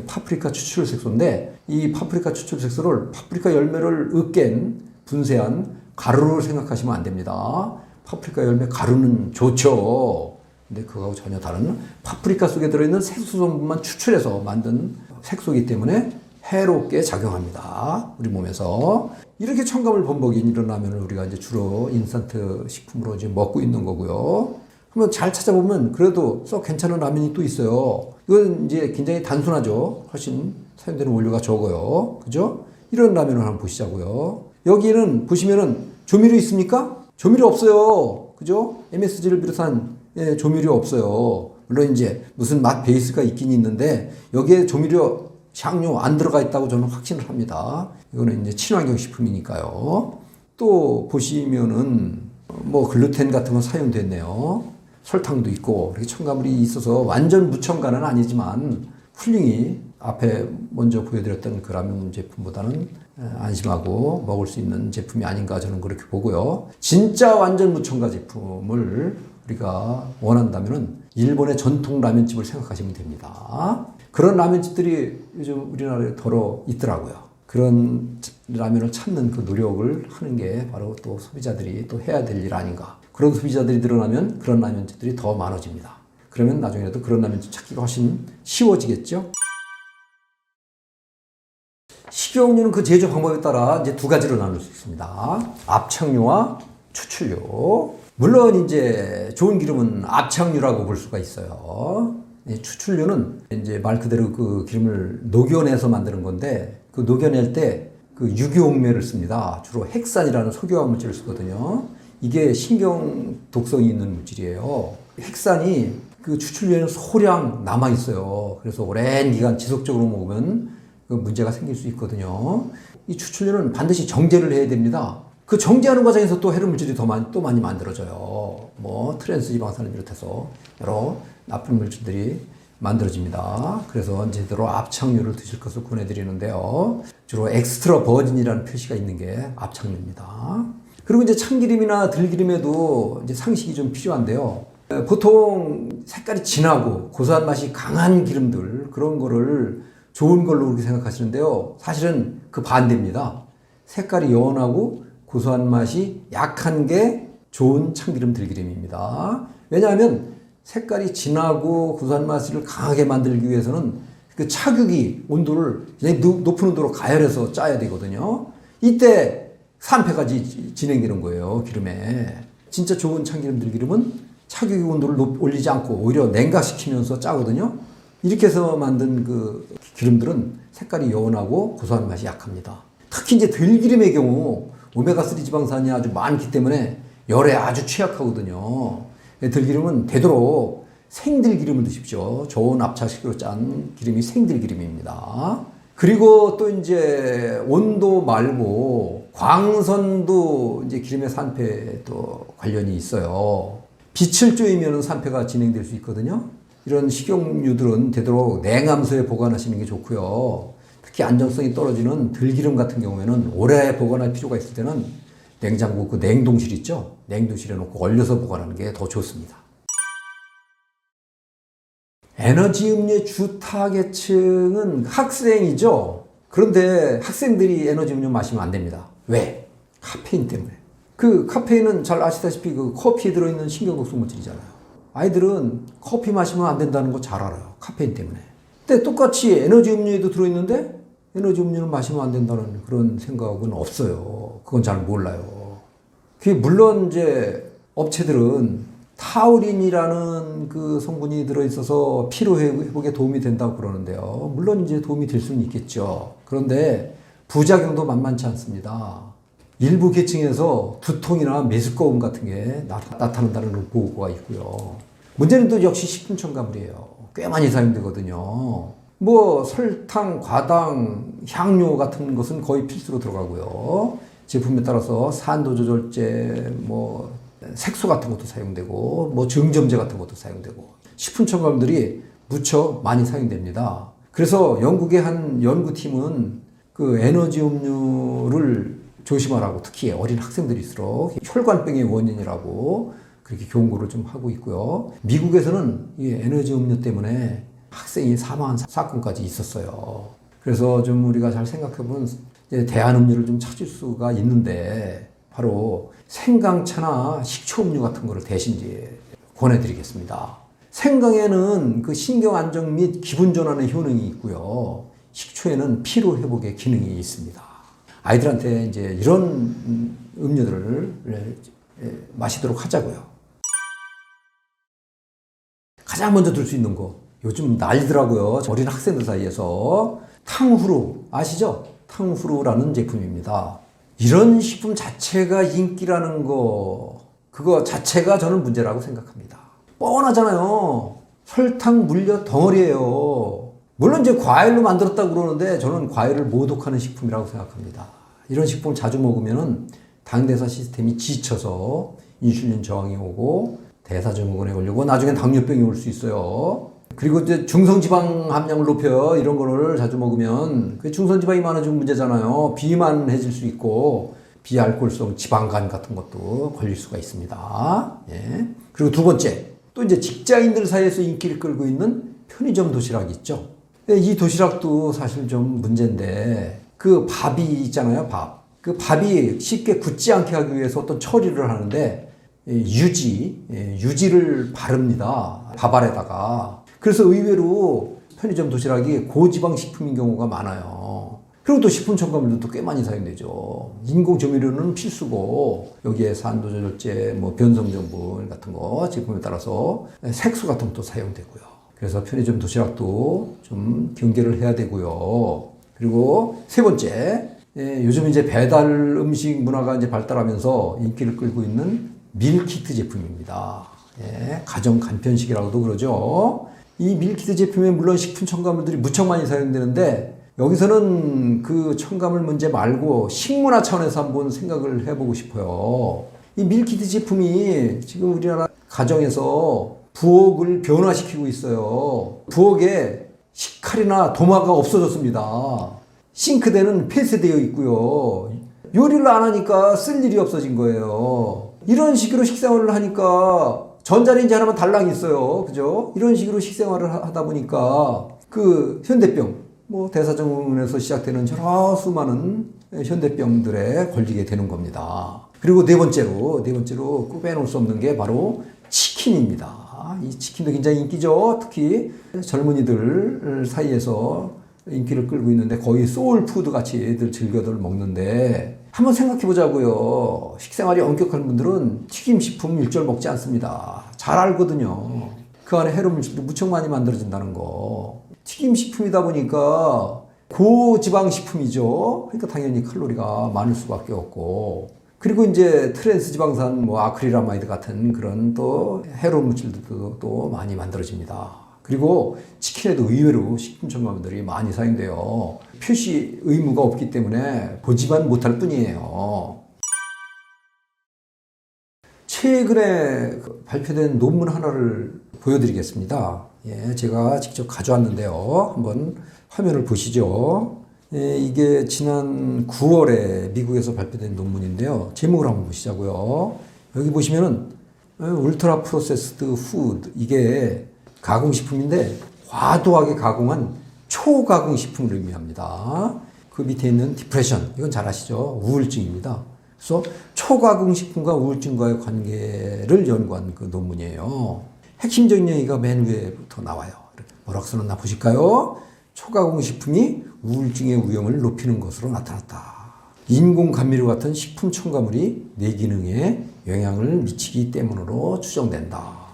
Speaker 1: 파프리카 추출 색소인데 이 파프리카 추출 색소를 파프리카 열매를 으깬 분쇄한 가루로 생각하시면 안 됩니다. 파프리카 열매 가루는 좋죠. 근데 그거하고 전혀 다른 파프리카 속에 들어있는 색소 성분만 추출해서 만든 색소이기 때문에 해롭게 작용합니다. 우리 몸에서. 이렇게 첨가물 범벅인 이런 라면을 우리가 이제 주로 인스턴트 식품으로 이제 먹고 있는 거고요. 한번 잘 찾아보면 그래도 썩 괜찮은 라면이 또 있어요. 이건 이제 굉장히 단순하죠. 훨씬 사용되는 원료가 적어요. 그죠? 이런 라면을 한번 보시자고요. 여기는 보시면은 조미료 있습니까? 조미료 없어요. 그죠? MSG를 비롯한 조미료 없어요. 물론 이제 무슨 맛 베이스가 있긴 있는데 여기에 조미료 향료 안 들어가 있다고 저는 확신을 합니다. 이거는 이제 친환경 식품이니까요. 또 보시면은 뭐 글루텐 같은 거 사용됐네요. 설탕도 있고 이렇게 첨가물이 있어서 완전 무첨가는 아니지만 훌륭히 앞에 먼저 보여드렸던 그 라면 제품보다는 안심하고 먹을 수 있는 제품이 아닌가 저는 그렇게 보고요. 진짜 완전 무첨가 제품을 우리가 원한다면은 일본의 전통 라면집을 생각하시면 됩니다. 그런 라면집들이 요즘 우리나라에 더러 있더라고요. 그런 라면을 찾는 그 노력을 하는 게 바로 또 소비자들이 또 해야 될 일 아닌가. 그런 소비자들이 늘어나면 그런 라면집들이 더 많아집니다. 그러면 나중에라도 그런 라면 찾기가 훨씬 쉬워지겠죠. 식용유는 그 제조 방법에 따라 이제 두 가지로 나눌 수 있습니다. 압착유와 추출유. 물론 이제 좋은 기름은 압착유라고 볼 수가 있어요. 추출유는 이제 말 그대로 그 기름을 녹여내서 만드는 건데 그 녹여낼 때 그 유기용매를 씁니다. 주로 핵산이라는 석유화 물질을 쓰거든요. 이게 신경 독성이 있는 물질이에요. 핵산이 그 추출유에는 소량 남아 있어요. 그래서 오랜 기간 지속적으로 먹으면 그 문제가 생길 수 있거든요. 이 추출유는 반드시 정제를 해야 됩니다. 그 정제하는 과정에서 또 해로운 물질이 또 많이 만들어져요. 뭐 트랜스 지방산을 비롯해서 여러 나쁜 물질들이 만들어집니다. 그래서 제대로 압착유를 드실 것을 권해드리는데요. 주로 엑스트라 버진이라는 표시가 있는 게 압착유입니다. 그리고 이제 참기름이나 들기름에도 이제 상식이 좀 필요한데요. 보통 색깔이 진하고 고소한 맛이 강한 기름들 그런 거를 좋은 걸로 그렇게 생각하시는데요. 사실은 그 반대입니다. 색깔이 연하고 고소한 맛이 약한 게 좋은 참기름 들기름입니다. 왜냐하면 색깔이 진하고 고소한 맛을 강하게 만들기 위해서는 그 차격이 온도를 높은 온도로 가열해서 짜야 되거든요. 이때 산패까지 진행되는 거예요, 기름에. 진짜 좋은 참기름 들기름은 차격의 온도를 올리지 않고 오히려 냉각시키면서 짜거든요. 이렇게 해서 만든 그 기름들은 색깔이 연하고 고소한 맛이 약합니다. 특히 이제 들기름의 경우 오메가3 지방산이 아주 많기 때문에 열에 아주 취약하거든요. 들기름은 되도록 생들기름을 드십시오. 좋은 압착식으로 짠 기름이 생들기름입니다. 그리고 또 이제 온도 말고 광선도 이제 기름의 산패도 관련이 있어요. 빛을 쬐면 산패가 진행될 수 있거든요. 이런 식용유들은 되도록 냉암소에 보관하시는 게 좋고요. 특히 안정성이 떨어지는 들기름 같은 경우에는 오래 보관할 필요가 있을 때는 냉장고 그 냉동실 있죠? 냉동실에 놓고 얼려서 보관하는 게 더 좋습니다. 에너지 음료의 주 타겟층은 학생이죠. 그런데 학생들이 에너지 음료 마시면 안 됩니다. 왜? 카페인 때문에. 그 카페인은 잘 아시다시피 그 커피에 들어있는 신경독성 물질이잖아요. 아이들은 커피 마시면 안 된다는 거 잘 알아요. 카페인 때문에. 근데 똑같이 에너지 음료에도 들어있는데 에너지 음료는 마시면 안 된다는 그런 생각은 없어요. 그건 잘 몰라요. 그게 물론 이제 업체들은 타우린이라는 그 성분이 들어있어서 피로 회복에 도움이 된다고 그러는데요. 물론 이제 도움이 될 수는 있겠죠. 그런데 부작용도 만만치 않습니다. 일부 계층에서 두통이나 메스꺼움 같은 게 나타난다는 보고가 있고요. 문제는 또 역시 식품 첨가물이에요. 꽤 많이 사용되거든요. 뭐 설탕, 과당, 향료 같은 것은 거의 필수로 들어가고요. 제품에 따라서 산도 조절제, 뭐 색소 같은 것도 사용되고, 뭐 증점제 같은 것도 사용되고, 식품 첨가물들이 무척 많이 사용됩니다. 그래서 영국의 한 연구팀은 그 에너지 음료를 조심하라고, 특히 어린 학생들일수록 혈관병의 원인이라고 그렇게 경고를 좀 하고 있고요. 미국에서는 이 에너지 음료 때문에 학생이 사망한 사건까지 있었어요. 그래서 좀 우리가 잘 생각해보면 대안 음료를 좀 찾을 수가 있는데 바로 생강차나 식초음료 같은 거를 대신 이제 권해드리겠습니다. 생강에는 그 신경 안정 및 기분 전환의 효능이 있고요. 식초에는 피로 회복의 기능이 있습니다. 아이들한테 이제 이런 음료들을 마시도록 하자고요. 가장 먼저 들 수 있는 거, 요즘 난리더라고요. 어린 학생들 사이에서 탕후루 아시죠? 탕후루라는 제품입니다. 이런 식품 자체가 인기라는 거, 그거 자체가 저는 문제라고 생각합니다. 뻔하잖아요. 설탕 물엿 덩어리예요. 물론 이제 과일로 만들었다고 그러는데 저는 과일을 모독하는 식품이라고 생각합니다. 이런 식품을 자주 먹으면 당대사 시스템이 지쳐서 인슐린 저항이 오고 대사증후군에 걸리고 나중엔 당뇨병이 올 수 있어요. 그리고 이제 중성지방 함량을 높여요. 이런 거를 자주 먹으면 그 중성지방이 많아지면 문제잖아요. 비만해질 수 있고 비알코올성 지방간 같은 것도 걸릴 수가 있습니다. 예. 그리고 두 번째, 또 이제 직장인들 사이에서 인기를 끌고 있는 편의점 도시락이 있죠. 이 도시락도 사실 좀 문제인데 그 밥이 있잖아요. 밥. 그 밥이 쉽게 굳지 않게 하기 위해서 어떤 처리를 하는데 유지를 바릅니다. 밥알에다가. 그래서 의외로 편의점 도시락이 고지방 식품인 경우가 많아요. 그리고 또 식품 첨가물도 꽤 많이 사용되죠. 인공 조미료는 필수고 여기에 산도 조절제, 변성 성분 같은 거 제품에 따라서 색소 같은 것도 사용되고요. 그래서 편의점 도시락도 좀 경계를 해야 되고요. 그리고 세 번째, 요즘 이제 배달 음식 문화가 이제 발달하면서 인기를 끌고 있는 밀키트 제품입니다. 가정 간편식이라고도 그러죠. 이 밀키트 제품에 물론 식품 첨가물들이 무척 많이 사용되는데 여기서는 그 첨가물 문제 말고 식문화 차원에서 한번 생각을 해보고 싶어요. 이 밀키트 제품이 지금 우리나라 가정에서 부엌을 변화시키고 있어요. 부엌에 식칼이나 도마가 없어졌습니다. 싱크대는 폐쇄되어 있고요. 요리를 안 하니까 쓸 일이 없어진 거예요. 이런 식으로 식생활을 하니까 전자레인지 하나만 달랑 있어요. 그죠? 이런 식으로 식생활을 하다 보니까 그 현대병, 대사증후군에서 시작되는 여러 수많은 현대병들에 걸리게 되는 겁니다. 그리고 네 번째로 꼭 빼놓을 수 없는 게 바로 치킨입니다. 이 치킨도 굉장히 인기죠. 특히 젊은이들 사이에서 인기를 끌고 있는데 거의 소울푸드 같이 애들 즐겨들 먹는데 한번 생각해 보자고요. 식생활이 엄격한 분들은 튀김식품 일절 먹지 않습니다. 잘 알거든요. 그 안에 해로운 물질도 무척 많이 만들어진다는 거. 튀김식품이다 보니까 고지방식품이죠. 그러니까 당연히 칼로리가 많을 수밖에 없고. 그리고 이제 트랜스 지방산, 아크릴아마이드 같은 그런 또 해로운 물질들도 또 많이 만들어집니다. 그리고 치킨에도 의외로 식품 첨가물들이 많이 사용돼요. 표시 의무가 없기 때문에 보지만 못할 뿐이에요. 최근에 발표된 논문 하나를 보여드리겠습니다. 제가 직접 가져왔는데요. 한번 화면을 보시죠. 이게 지난 9월에 미국에서 발표된 논문인데요. 제목을 한번 보시자고요. 여기 보시면은 울트라 프로세스드 푸드, 이게 가공식품인데 과도하게 가공한 초가공식품을 의미합니다. 그 밑에 있는 디프레션, 이건 잘 아시죠? 우울증입니다. 그래서 초가공식품과 우울증과의 관계를 연구한 그 논문이에요. 핵심적인 얘기가 맨 위에부터 나와요. 뭐라고 써놨나 보실까요? 초가공식품이 우울증의 위험을 높이는 것으로 나타났다. 인공 감미료 같은 식품 첨가물이 뇌 기능에 영향을 미치기 때문으로 추정된다.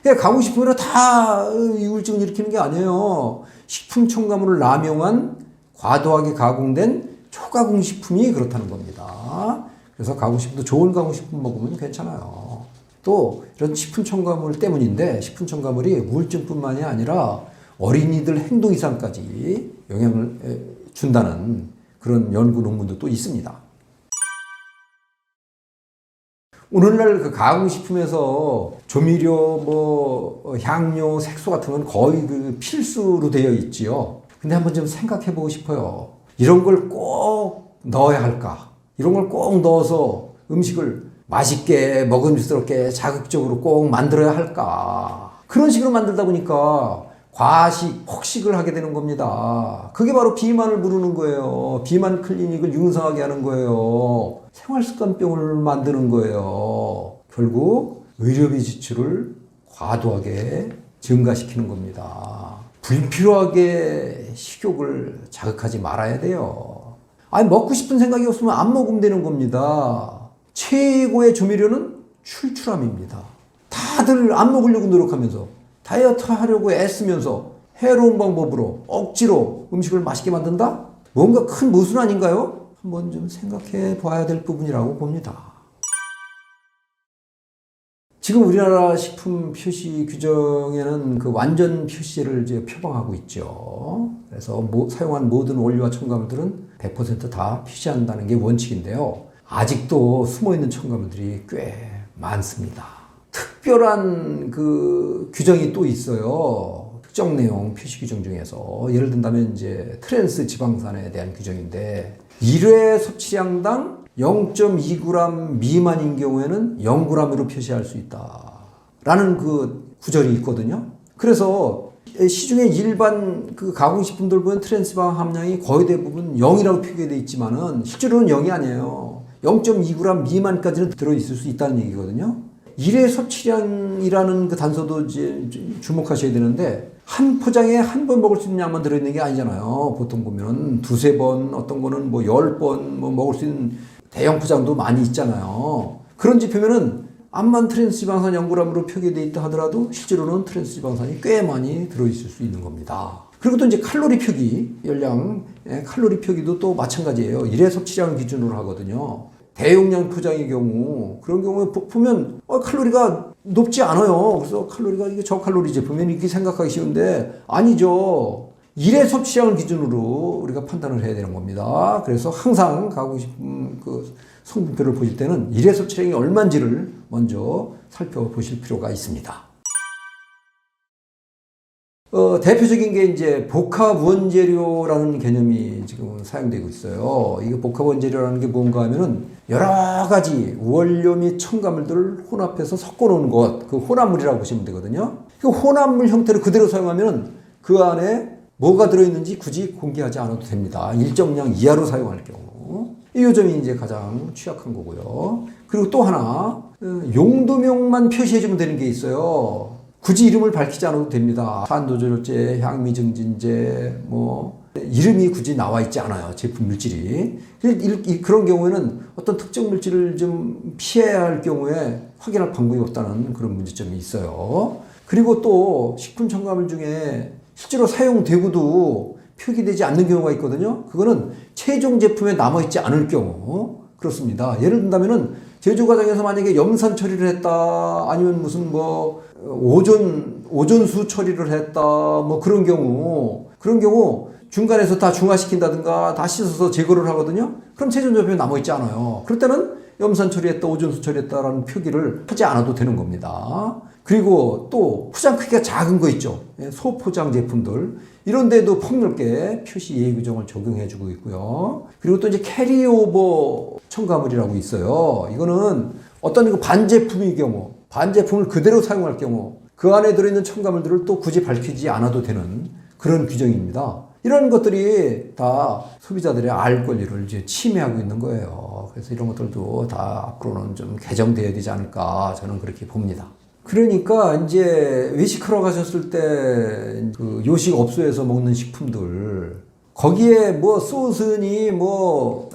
Speaker 1: 가공식품으로 다 우울증을 일으키는 게 아니에요. 식품 첨가물을 남용한 과도하게 가공된 초가공식품이 그렇다는 겁니다. 그래서 가공식품도 좋은 가공식품 먹으면 괜찮아요. 또 이런 식품 첨가물 때문인데 식품 첨가물이 우울증뿐만이 아니라 어린이들 행동 이상까지 영향을 준다는 그런 연구 논문도 또 있습니다. 오늘날 그 가공식품에서 조미료, 향료, 색소 같은 건 거의 그 필수로 되어 있지요. 근데 한번 좀 생각해 보고 싶어요. 이런 걸 꼭 넣어야 할까? 이런 걸 꼭 넣어서 음식을 맛있게 먹음직스럽게 자극적으로 꼭 만들어야 할까? 그런 식으로 만들다 보니까 과식, 폭식을 하게 되는 겁니다. 그게 바로 비만을 부르는 거예요. 비만 클리닉을 융성하게 하는 거예요. 생활습관병을 만드는 거예요. 결국 의료비 지출을 과도하게 증가시키는 겁니다. 불필요하게 식욕을 자극하지 말아야 돼요. 먹고 싶은 생각이 없으면 안 먹으면 되는 겁니다. 최고의 조미료는 출출함입니다. 다들 안 먹으려고 노력하면서 다이어트 하려고 애쓰면서 해로운 방법으로 억지로 음식을 맛있게 만든다? 뭔가 큰 모순 아닌가요? 한번 좀 생각해 봐야 될 부분이라고 봅니다. 지금 우리나라 식품 표시 규정에는 그 완전 표시제를 이제 표방하고 있죠. 그래서 사용한 모든 원료와 첨가물들은 100% 다 표시한다는 게 원칙인데요. 아직도 숨어있는 첨가물들이 꽤 많습니다. 특별한 그 규정이 또 있어요. 특정 내용 표시 규정 중에서 예를 든다면 이제 트랜스 지방산에 대한 규정인데 1회 섭취량당 0.2g 미만인 경우에는 0g으로 표시할 수 있다. 라는 그 구절이 있거든요. 그래서 시중에 일반 그 가공식품들 보면 트랜스지방 함량이 거의 대부분 0이라고 표기되어 있지만은 실제로는 0이 아니에요. 0.2g 미만까지는 들어있을 수 있다는 얘기거든요. 일회 섭취량이라는 그 단서도 이제 주목하셔야 되는데, 한 포장에 한 번 먹을 수 있는 양만 들어있는 게 아니잖아요. 보통 보면 두세 번, 어떤 거는 뭐 10번 뭐 먹을 수 있는 대형 포장도 많이 있잖아요. 그런 제품에는 암만 트랜스지방산 0g으로 표기되어 있다 하더라도 실제로는 트랜스지방산이 꽤 많이 들어있을 수 있는 겁니다. 그리고 또 이제 칼로리 표기, 열량, 칼로리 표기도 또 마찬가지예요. 일회 섭취량 기준으로 하거든요. 대용량 포장의 경우, 그런 경우에 보면 칼로리가 높지 않아요. 그래서 칼로리가 이게 저칼로리 제품이면 이렇게 생각하기 쉬운데 아니죠. 일회 섭취량을 기준으로 우리가 판단을 해야 되는 겁니다. 그래서 항상 가공식품 그 성분표를 보실 때는 일회 섭취량이 얼마인지를 먼저 살펴보실 필요가 있습니다. 대표적인 게 이제 복합 원재료라는 개념이 지금 사용되고 있어요. 이게 복합 원재료라는 게 뭔가 하면은 여러 가지 원료 및 첨가물들을 혼합해서 섞어 놓은 것, 그 혼합물이라고 보시면 되거든요. 그 혼합물 형태를 그대로 사용하면은 그 안에 뭐가 들어있는지 굳이 공개하지 않아도 됩니다. 일정량 이하로 사용할 경우. 이 요점이 이제 가장 취약한 거고요. 그리고 또 하나, 용도명만 표시해주면 되는 게 있어요. 굳이 이름을 밝히지 않아도 됩니다. 산도조절제, 향미증진제, 이름이 굳이 나와 있지 않아요. 제품 물질이. 그런 경우에는 어떤 특정 물질을 좀 피해야 할 경우에 확인할 방법이 없다는 그런 문제점이 있어요. 그리고 또 식품 첨가물 중에 실제로 사용되고도 표기되지 않는 경우가 있거든요. 그거는 최종 제품에 남아있지 않을 경우 그렇습니다. 예를 든다면은 제조 과정에서 만약에 염산 처리를 했다, 아니면 무슨 오존수 처리를 했다, 그런 경우 중간에서 다 중화시킨다든가 다 씻어서 제거를 하거든요. 그럼 최종 제품에 남아있지 않아요. 그럴 때는 염산 처리했다, 오존수 처리했다라는 표기를 하지 않아도 되는 겁니다. 그리고 또 포장 크기가 작은 거 있죠. 소포장 제품들. 이런 데도 폭넓게 표시 예의 규정을 적용해 주고 있고요. 그리고 또 이제 캐리오버 첨가물이라고 있어요. 이거는 어떤 반제품의 경우, 반제품을 그대로 사용할 경우 그 안에 들어있는 첨가물들을 또 굳이 밝히지 않아도 되는 그런 규정입니다. 이런 것들이 다 소비자들의 알 권리를 이제 침해하고 있는 거예요. 그래서 이런 것들도 다 앞으로는 좀 개정돼야 되지 않을까 저는 그렇게 봅니다. 그러니까 이제 외식하러 가셨을 때 그 요식업소에서 먹는 식품들 거기에 소스니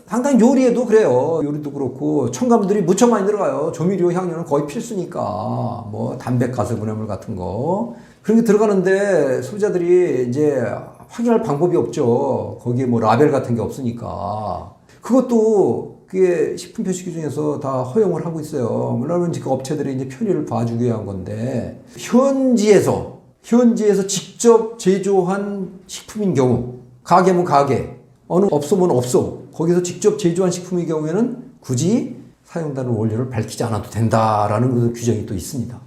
Speaker 1: 상당히 요리에도 그래요. 요리도 그렇고 첨가물들이 무척 많이 들어가요. 조미료 향료는 거의 필수니까 담백 가스분해물 같은 거 그런 게 들어가는데 소비자들이 이제 확인할 방법이 없죠. 거기에 라벨 같은 게 없으니까 그것도 그게 식품 표시 기준에서 다 허용을 하고 있어요. 물론 그 업체들이 이제 편의를 봐주기 위한 건데 현지에서 직접 제조한 식품인 경우 가게면 가게, 어느 업소면 업소 거기서 직접 제조한 식품의 경우에는 굳이 사용되는 원료를 밝히지 않아도 된다라는 그 규정이 또 있습니다.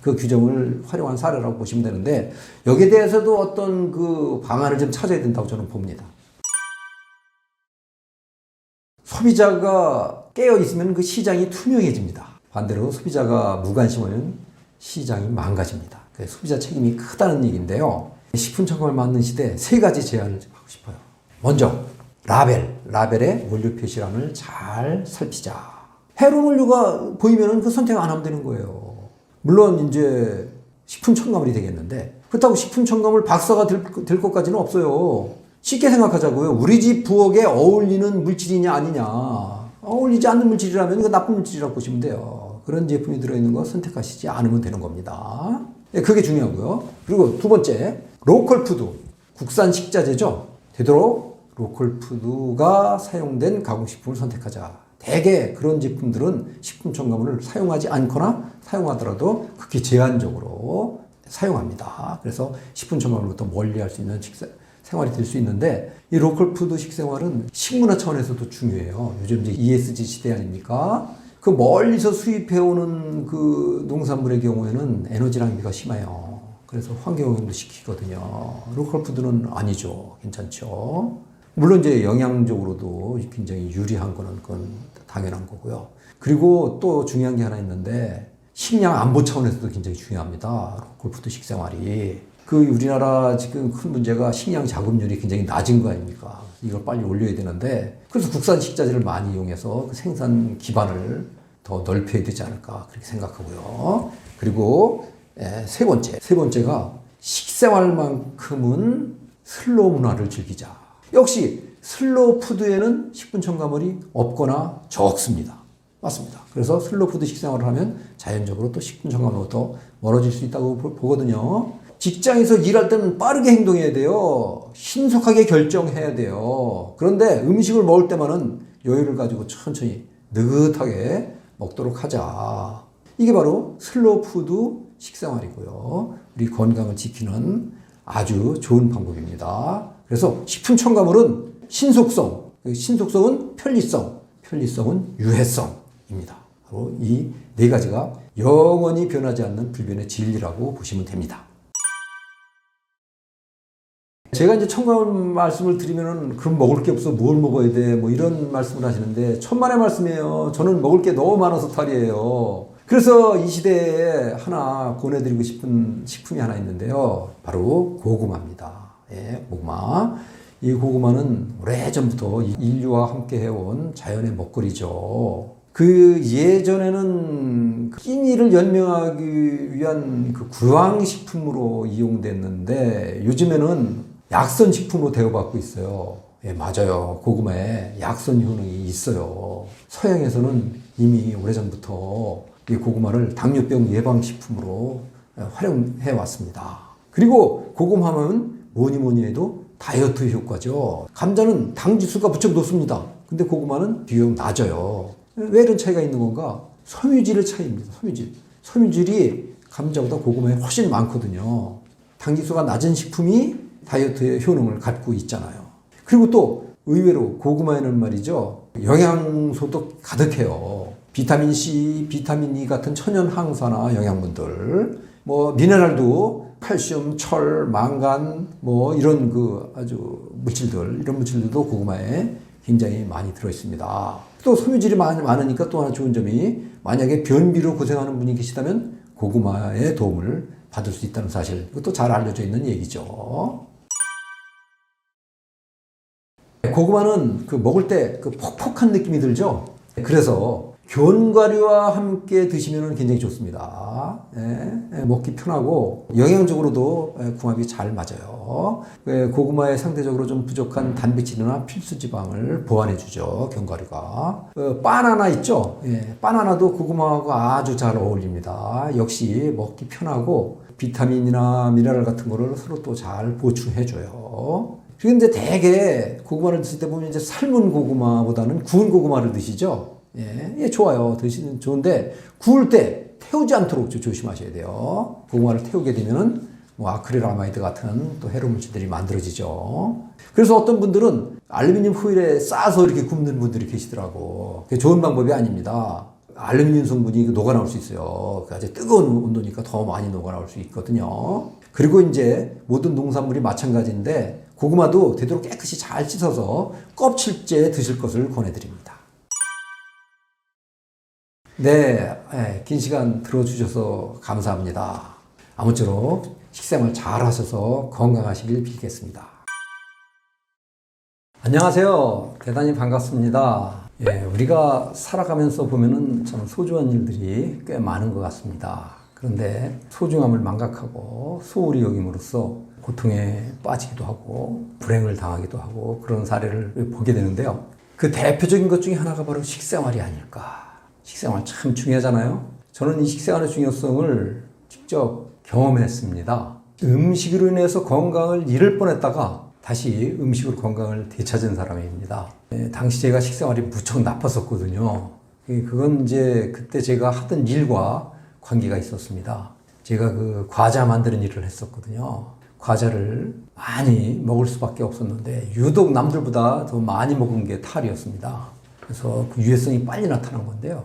Speaker 1: 그 규정을 활용한 사례라고 보시면 되는데 여기에 대해서도 어떤 그 방안을 좀 찾아야 된다고 저는 봅니다. 소비자가 깨어 있으면 그 시장이 투명해집니다. 반대로 소비자가 무관심하면 시장이 망가집니다. 그래서 소비자 책임이 크다는 얘기인데요. 식품 첨가물 맞는 시대 세 가지 제안을 좀 하고 싶어요. 먼저 라벨의 원료 표시란을 잘 살피자. 해로운 원료가 보이면 그 선택 안 하면 되는 거예요. 물론 이제 식품 첨가물이 되겠는데 그렇다고 식품 첨가물 박사가 될 것까지는 없어요. 쉽게 생각하자고요. 우리 집 부엌에 어울리는 물질이냐 아니냐. 어울리지 않는 물질이라면 이거 나쁜 물질이라고 보시면 돼요. 그런 제품이 들어있는 거 선택하시지 않으면 되는 겁니다. 그게 중요하고요. 그리고 두 번째, 로컬 푸드, 국산 식자재죠. 되도록 로컬 푸드가 사용된 가공식품을 선택하자. 대개 그런 제품들은 식품 첨가물을 사용하지 않거나 사용하더라도 극히 제한적으로 사용합니다. 그래서 식품 첨가물부터 멀리할 수 있는 생활이 될 수 있는데 이 로컬 푸드 식생활은 식문화 차원에서도 중요해요. 요즘 이제 ESG 시대 아닙니까? 그 멀리서 수입해오는 그 농산물의 경우에는 에너지 낭비가 심해요. 그래서 환경오염도 시키거든요. 로컬 푸드는 아니죠. 괜찮죠. 물론 이제 영양적으로도 굉장히 유리한 거는 그건 당연한 거고요. 그리고 또 중요한 게 하나 있는데 식량 안보 차원에서도 굉장히 중요합니다. 로컬 푸드 식생활이. 그 우리나라 지금 큰 문제가 식량 자급률이 굉장히 낮은 거 아닙니까? 이걸 빨리 올려야 되는데 그래서 국산 식자재를 많이 이용해서 그 생산 기반을 더 넓혀야 되지 않을까 그렇게 생각하고요. 그리고 세 번째가 식생활만큼은 슬로우 문화를 즐기자. 역시 슬로우 푸드에는 식품 첨가물이 없거나 적습니다. 맞습니다. 그래서 슬로우 푸드 식생활을 하면 자연적으로 또 식품 첨가물로부터 멀어질 수 있다고 보거든요. 직장에서 일할 때는 빠르게 행동해야 돼요. 신속하게 결정해야 돼요. 그런데 음식을 먹을 때만은 여유를 가지고 천천히 느긋하게 먹도록 하자. 이게 바로 슬로우 푸드 식생활이고요. 우리 건강을 지키는 아주 좋은 방법입니다. 그래서 식품 첨가물은 신속성은 편리성은 유해성입니다. 바로 이 네 가지가 영원히 변하지 않는 불변의 진리라고 보시면 됩니다. 제가 이제 첨가물 말씀을 드리면은 그럼 먹을 게 없어 뭘 먹어야 돼 뭐 이런 말씀을 하시는데 천만의 말씀이에요. 저는 먹을 게 너무 많아서 탈이에요. 그래서 이 시대에 하나 권해드리고 싶은 식품이 하나 있는데요. 바로 고구마입니다. 예, 고구마. 이 고구마는 오래전부터 인류와 함께 해온 자연의 먹거리죠. 그 예전에는 끼니를 연명하기 위한 그 구황식품으로 이용됐는데 요즘에는 약선식품으로 대우받고 있어요. 예, 맞아요. 고구마에 약선 효능이 있어요. 서양에서는 이미 오래전부터 이 고구마를 당뇨병 예방식품으로 활용해 왔습니다. 그리고 고구마 하면 뭐니 해도 다이어트 효과죠. 감자는 당 지수가 무척 높습니다. 근데 고구마는 비용 낮아요. 왜 이런 차이가 있는 건가? 섬유질의 차이입니다. 섬유질이 감자보다 고구마에 훨씬 많거든요. 당 지수가 낮은 식품이 다이어트의 효능을 갖고 있잖아요. 그리고 또 의외로 고구마에는 말이죠. 영양소도 가득해요. 비타민 C, 비타민 E 같은 천연 항산화 영양분들, 뭐 미네랄도 칼슘, 철, 망간, 뭐 이런 그 아주 이런 물질들도 고구마에 굉장히 많이 들어 있습니다. 또 섬유질이 많으니까 또 하나 좋은 점이 만약에 변비로 고생하는 분이 계시다면 고구마의 도움을 받을 수 있다는 사실, 이것도 잘 알려져 있는 얘기죠. 고구마는 그 먹을 때 그 퍽퍽한 느낌이 들죠. 그래서 견과류와 함께 드시면 굉장히 좋습니다. 먹기 편하고 영양적으로도 궁합이 잘 맞아요. 고구마에 상대적으로 좀 부족한 단백질이나 필수 지방을 보완해 주죠. 견과류가. 바나나 있죠. 바나나도 고구마하고 아주 잘 어울립니다. 역시 먹기 편하고 비타민이나 미네랄 같은 거를 서로 또 잘 보충해 줘요. 그런데 대개 고구마를 드실 때 보면 이제 삶은 고구마보다는 구운 고구마를 드시죠. 예, 좋아요. 드시는 좋은데 구울 때 태우지 않도록 조심하셔야 돼요. 고구마를 태우게 되면은 뭐 아크릴아마이드 같은 또 해로운 물질들이 만들어지죠. 그래서 어떤 분들은 알루미늄 호일에 싸서 이렇게 굽는 분들이 계시더라고. 그게 좋은 방법이 아닙니다. 알루미늄 성분이 녹아나올 수 있어요. 아주 뜨거운 온도니까 더 많이 녹아나올 수 있거든요. 그리고 이제 모든 농산물이 마찬가지인데 고구마도 되도록 깨끗이 잘 씻어서 껍질째 드실 것을 권해드립니다. 네, 긴 시간 들어주셔서 감사합니다. 아무쪼록 식생활 잘 하셔서 건강하시길 빌겠습니다. 안녕하세요. 대단히 반갑습니다. 우리가 살아가면서 보면은 참 소중한 일들이 꽤 많은 것 같습니다. 그런데 소중함을 망각하고 소홀히 여김으로써 고통에 빠지기도 하고 불행을 당하기도 하고 그런 사례를 보게 되는데요. 그 대표적인 것 중에 하나가 바로 식생활이 아닐까. 식생활 참 중요하잖아요. 저는 이 식생활의 중요성을 직접 경험했습니다. 음식으로 인해서 건강을 잃을 뻔했다가 다시 음식으로 건강을 되찾은 사람입니다. 당시 제가 식생활이 무척 나빴었거든요. 그건 이제 그때 제가 하던 일과 관계가 있었습니다. 제가 그 과자 만드는 일을 했었거든요. 과자를 많이 먹을 수밖에 없었는데 유독 남들보다 더 많이 먹은 게 탈이었습니다. 그래서 그 유해성이 빨리 나타난 건데요.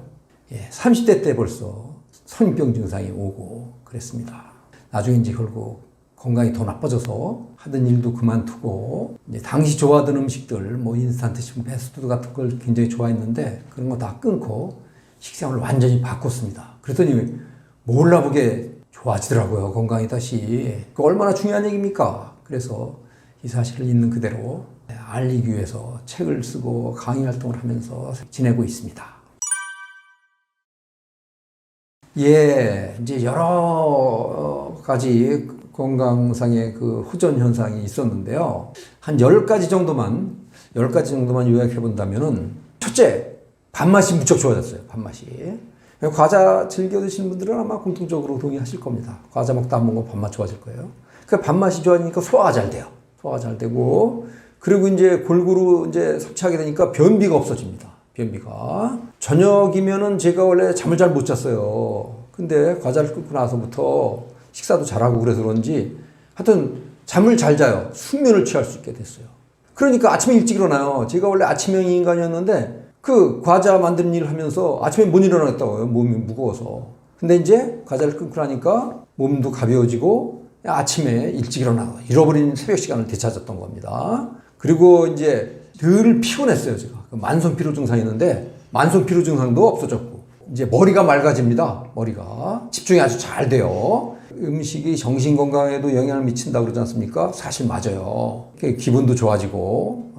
Speaker 1: 30대 때 벌써 성인병 증상이 오고 그랬습니다. 나중에 이제 결국 건강이 더 나빠져서 하던 일도 그만두고 이제 당시 좋아하던 음식들 뭐 인스턴트 식품, 패스트푸드 같은 걸 굉장히 좋아했는데 그런 거 다 끊고 식생활을 완전히 바꿨습니다. 그랬더니 몰라보게 좋아지더라고요. 건강이 다시. 그 얼마나 중요한 얘기입니까? 그래서 이 사실을 있는 그대로 알리기 위해서 책을 쓰고 강의 활동을 하면서 지내고 있습니다. 예, 이제 여러 가지 건강상의 그 호전 현상이 있었는데요. 한 10가지 정도만 요약해 본다면은, 첫째, 밥맛이 무척 좋아졌어요. 밥맛이. 과자 즐겨 드시는 분들은 아마 공통적으로 동의하실 겁니다. 과자 먹다 안 먹으면 밥맛 좋아질 거예요. 그 밥맛이 좋아지니까 소화가 잘 돼요. 소화가 잘 되고, 그리고 이제 골고루 이제 섭취하게 되니까 변비가 없어집니다. 변비가. 저녁이면은 제가 원래 잠을 잘 못 잤어요. 근데 과자를 끊고 나서부터 식사도 잘하고 그래서 그런지 하여튼 잠을 잘 자요. 숙면을 취할 수 있게 됐어요. 그러니까 아침에 일찍 일어나요. 제가 원래 아침형 인간이었는데 그 과자 만드는 일을 하면서 아침에 못 일어나겠다고요. 몸이 무거워서. 근데 이제 과자를 끊고 나니까 몸도 가벼워지고 아침에 일찍 일어나고 잃어버린 새벽 시간을 되찾았던 겁니다. 그리고 이제 덜 피곤했어요. 제가 만성 피로 증상이 있는데 만성 피로 증상도 없어졌고 이제 머리가 맑아집니다. 머리가 집중이 아주 잘 돼요. 음식이 정신 건강에도 영향을 미친다고 그러지 않습니까? 사실 맞아요. 기분도 좋아지고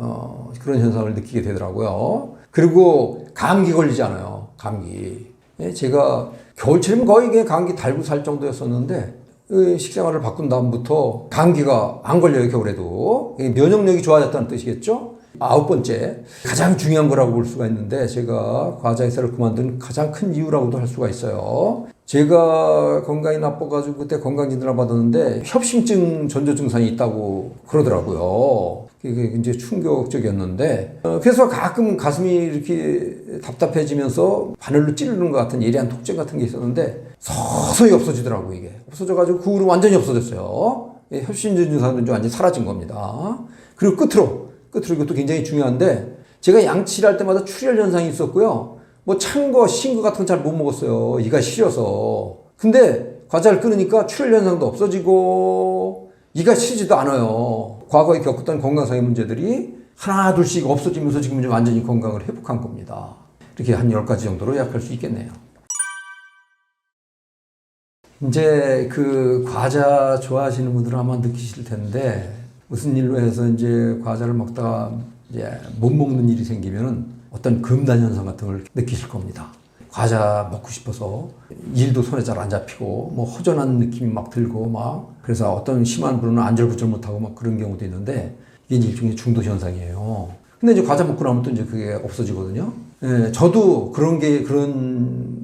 Speaker 1: 그런 현상을 느끼게 되더라고요. 그리고 감기 걸리지 않아요. 감기. 제가 겨울철이면 거의 그냥 감기 달고 살 정도였었는데 식생활을 바꾼 다음부터 감기가 안 걸려요. 겨울에도. 면역력이 좋아졌다는 뜻이겠죠? 9번째, 가장 중요한 거라고 볼 수가 있는데 제가 과자 회사를 그만둔 가장 큰 이유라고도 할 수가 있어요. 제가 건강이 나빠가지고 그때 건강진단을 받았는데 협심증 전조 증상이 있다고 그러더라고요. 그게 이제 충격적이었는데 그래서 가끔 가슴이 이렇게 답답해지면서 바늘로 찌르는 것 같은 예리한 통증 같은 게 있었는데 서서히 없어지더라고요. 이게 없어져가지고 그 후로 완전히 없어졌어요. 협심증 증상도 완전히 사라진 겁니다. 그리고 끝으로 이것도 굉장히 중요한데 제가 양치를 할 때마다 출혈 현상이 있었고요. 뭐 찬 거, 신 거 같은 건 잘 못 먹었어요. 이가 시려서. 근데 과자를 끊으니까 출혈 현상도 없어지고 이가 시리지도 않아요. 과거에 겪었던 건강상의 문제들이 하나 둘씩 없어지면서 지금 이제 완전히 건강을 회복한 겁니다. 이렇게 한 10가지 정도로 요약할 수 있겠네요. 이제 그 과자 좋아하시는 분들은 아마 느끼실 텐데 무슨 일로 해서 이제 과자를 먹다가 이제 못 먹는 일이 생기면은 어떤 금단 현상 같은 걸 느끼실 겁니다. 과자 먹고 싶어서 일도 손에 잘 안 잡히고 뭐 허전한 느낌이 막 들고 막 그래서 어떤 심한 분은 안절부절 못하고 막 그런 경우도 있는데 이게 일종의 중독 현상이에요. 근데 이제 과자 먹고 나면 또 이제 그게 없어지거든요. 예, 저도 그런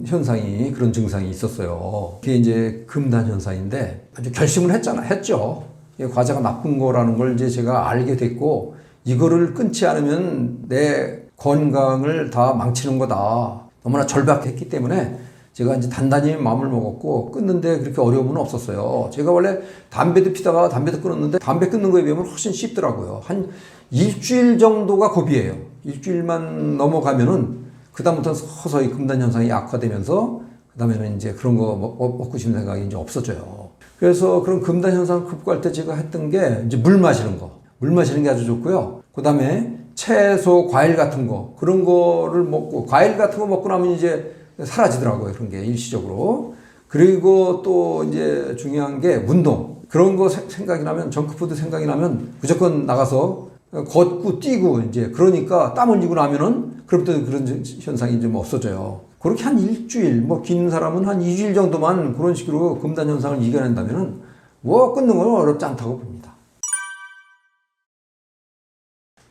Speaker 1: 현상이, 그런 증상이 있었어요. 그게 이제 금단 현상인데 아주 결심을 했죠. 과자가 나쁜 거라는 걸 이제 제가 알게 됐고 이거를 끊지 않으면 내 건강을 다 망치는 거다. 너무나 절박했기 때문에 제가 이제 단단히 마음을 먹었고 끊는데 그렇게 어려움은 없었어요. 제가 원래 담배도 피다가 담배도 끊었는데 담배 끊는 거에 비하면 훨씬 쉽더라고요. 한 일주일 정도가 고비예요. 일주일만 넘어가면은 그다음부터는 서서히 금단 현상이 악화되면서 그다음에는 이제 그런 거 먹고 싶은 생각이 이제 없어져요. 그래서 그런 금단 현상을 극복할 때 제가 했던 게 이제 물 마시는 거. 물 마시는 게 아주 좋고요. 그다음에 채소, 과일 같은 거 그런 거를 먹고 과일 같은 거 먹고 나면 이제 사라지더라고요. 그런 게 일시적으로. 그리고 또 이제 중요한 게 운동. 그런 거 생각이 나면 정크푸드 생각이 나면 무조건 나가서 걷고 뛰고 이제 그러니까 땀 흘리고 나면은 그럼부터 그런 현상이 좀 없어져요. 그렇게 한 일주일, 뭐 긴 사람은 한 2주일 정도만 그런 식으로 금단 현상을 이겨낸다면은 뭐 끊는 건 어렵지 않다고 봅니다.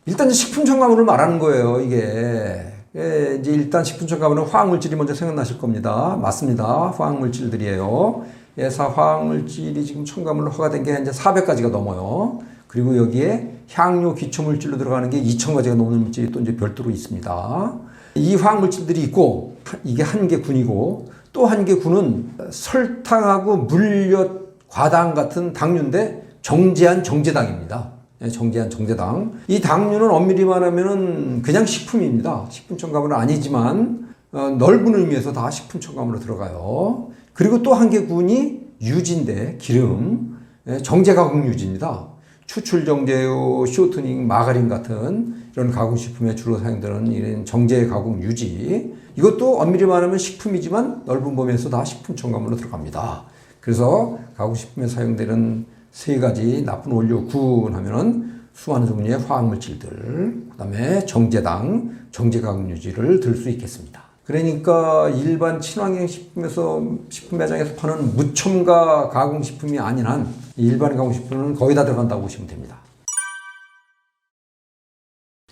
Speaker 1: 일단 식품 첨가물을 말하는 거예요, 이게. 예, 이제 일단 식품 첨가물은 화학물질이 먼저 생각나실 겁니다. 맞습니다. 화학물질들이에요. 예, 화학물질이 지금 첨가물로 허가된 게 이제 400가지가 넘어요. 그리고 여기에 향료 기초물질로 들어가는 게 2000가지가 넘는 물질이 또 이제 별도로 있습니다. 이 화학물질들이 있고, 이게 한 개 군이고, 또 한 개 군은 설탕하고 물엿, 과당 같은 당류인데 정제한 정제당입니다. 정제한 정제당. 이 당류는 엄밀히 말하면은 그냥 식품입니다. 식품 첨가물은 아니지만 넓은 의미에서 다 식품 첨가물로 들어가요. 그리고 또 한 개 군이 유지인데 기름, 정제 가공 유지입니다. 추출 정제유, 쇼트닝, 마가린 같은 이런 가공식품에 주로 사용되는 이런 정제 가공 유지. 이것도 엄밀히 말하면 식품이지만 넓은 범위에서 다 식품 첨가물로 들어갑니다. 그래서 가공식품에 사용되는 3가지 나쁜 원료 구분하면은 수많은 종류의 화학물질들, 그 다음에 정제당, 정제가공 유지를 들 수 있겠습니다. 그러니까 일반 친환경 식품 매장에서 파는 무첨가 가공식품이 아닌 한 일반 가공식품은 거의 다 들어간다고 보시면 됩니다.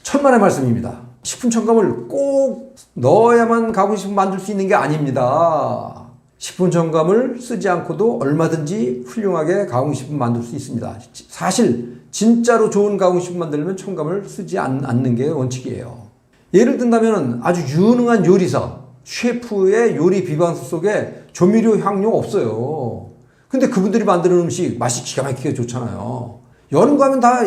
Speaker 1: 천만의 말씀입니다. 식품 첨가물 꼭 넣어야만 가공식품 만들 수 있는 게 아닙니다. 식품 첨가물 쓰지 않고도 얼마든지 훌륭하게 가공식품 만들 수 있습니다. 사실 진짜로 좋은 가공식품 만들려면 첨가물 쓰지 않는 게 원칙이에요. 예를 든다면 아주 유능한 요리사, 셰프의 요리 비방서 속에 조미료, 향료 없어요. 근데 그분들이 만드는 음식 맛이 기가 막히게 좋잖아요. 연구하면 다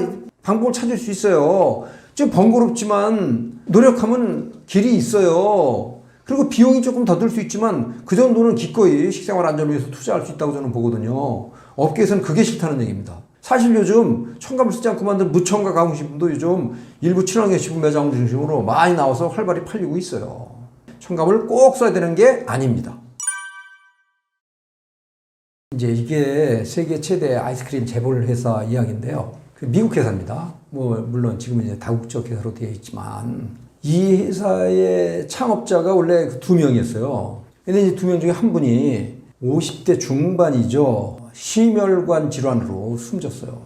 Speaker 1: 방법을 찾을 수 있어요. 좀 번거롭지만 노력하면 길이 있어요. 그리고 비용이 조금 더 들 수 있지만 그 정도는 기꺼이 식생활 안전을 위해서 투자할 수 있다고 저는 보거든요. 업계에서는 그게 싫다는 얘기입니다. 사실 요즘 첨가물 쓰지 않고 만든 무첨가 가공식품도 요즘 일부 친환경 식품 매장 중심으로 많이 나와서 활발히 팔리고 있어요. 첨가물을 꼭 써야 되는 게 아닙니다. 이제 이게 세계 최대 아이스크림 재벌 회사 이야기인데요. 미국 회사입니다. 물론 지금은 이제 다국적 회사로 되어 있지만 이 회사의 창업자가 원래 2명이었어요. 근데 이제 2명 중에 한 분이 50대 중반이죠. 심혈관 질환으로 숨졌어요.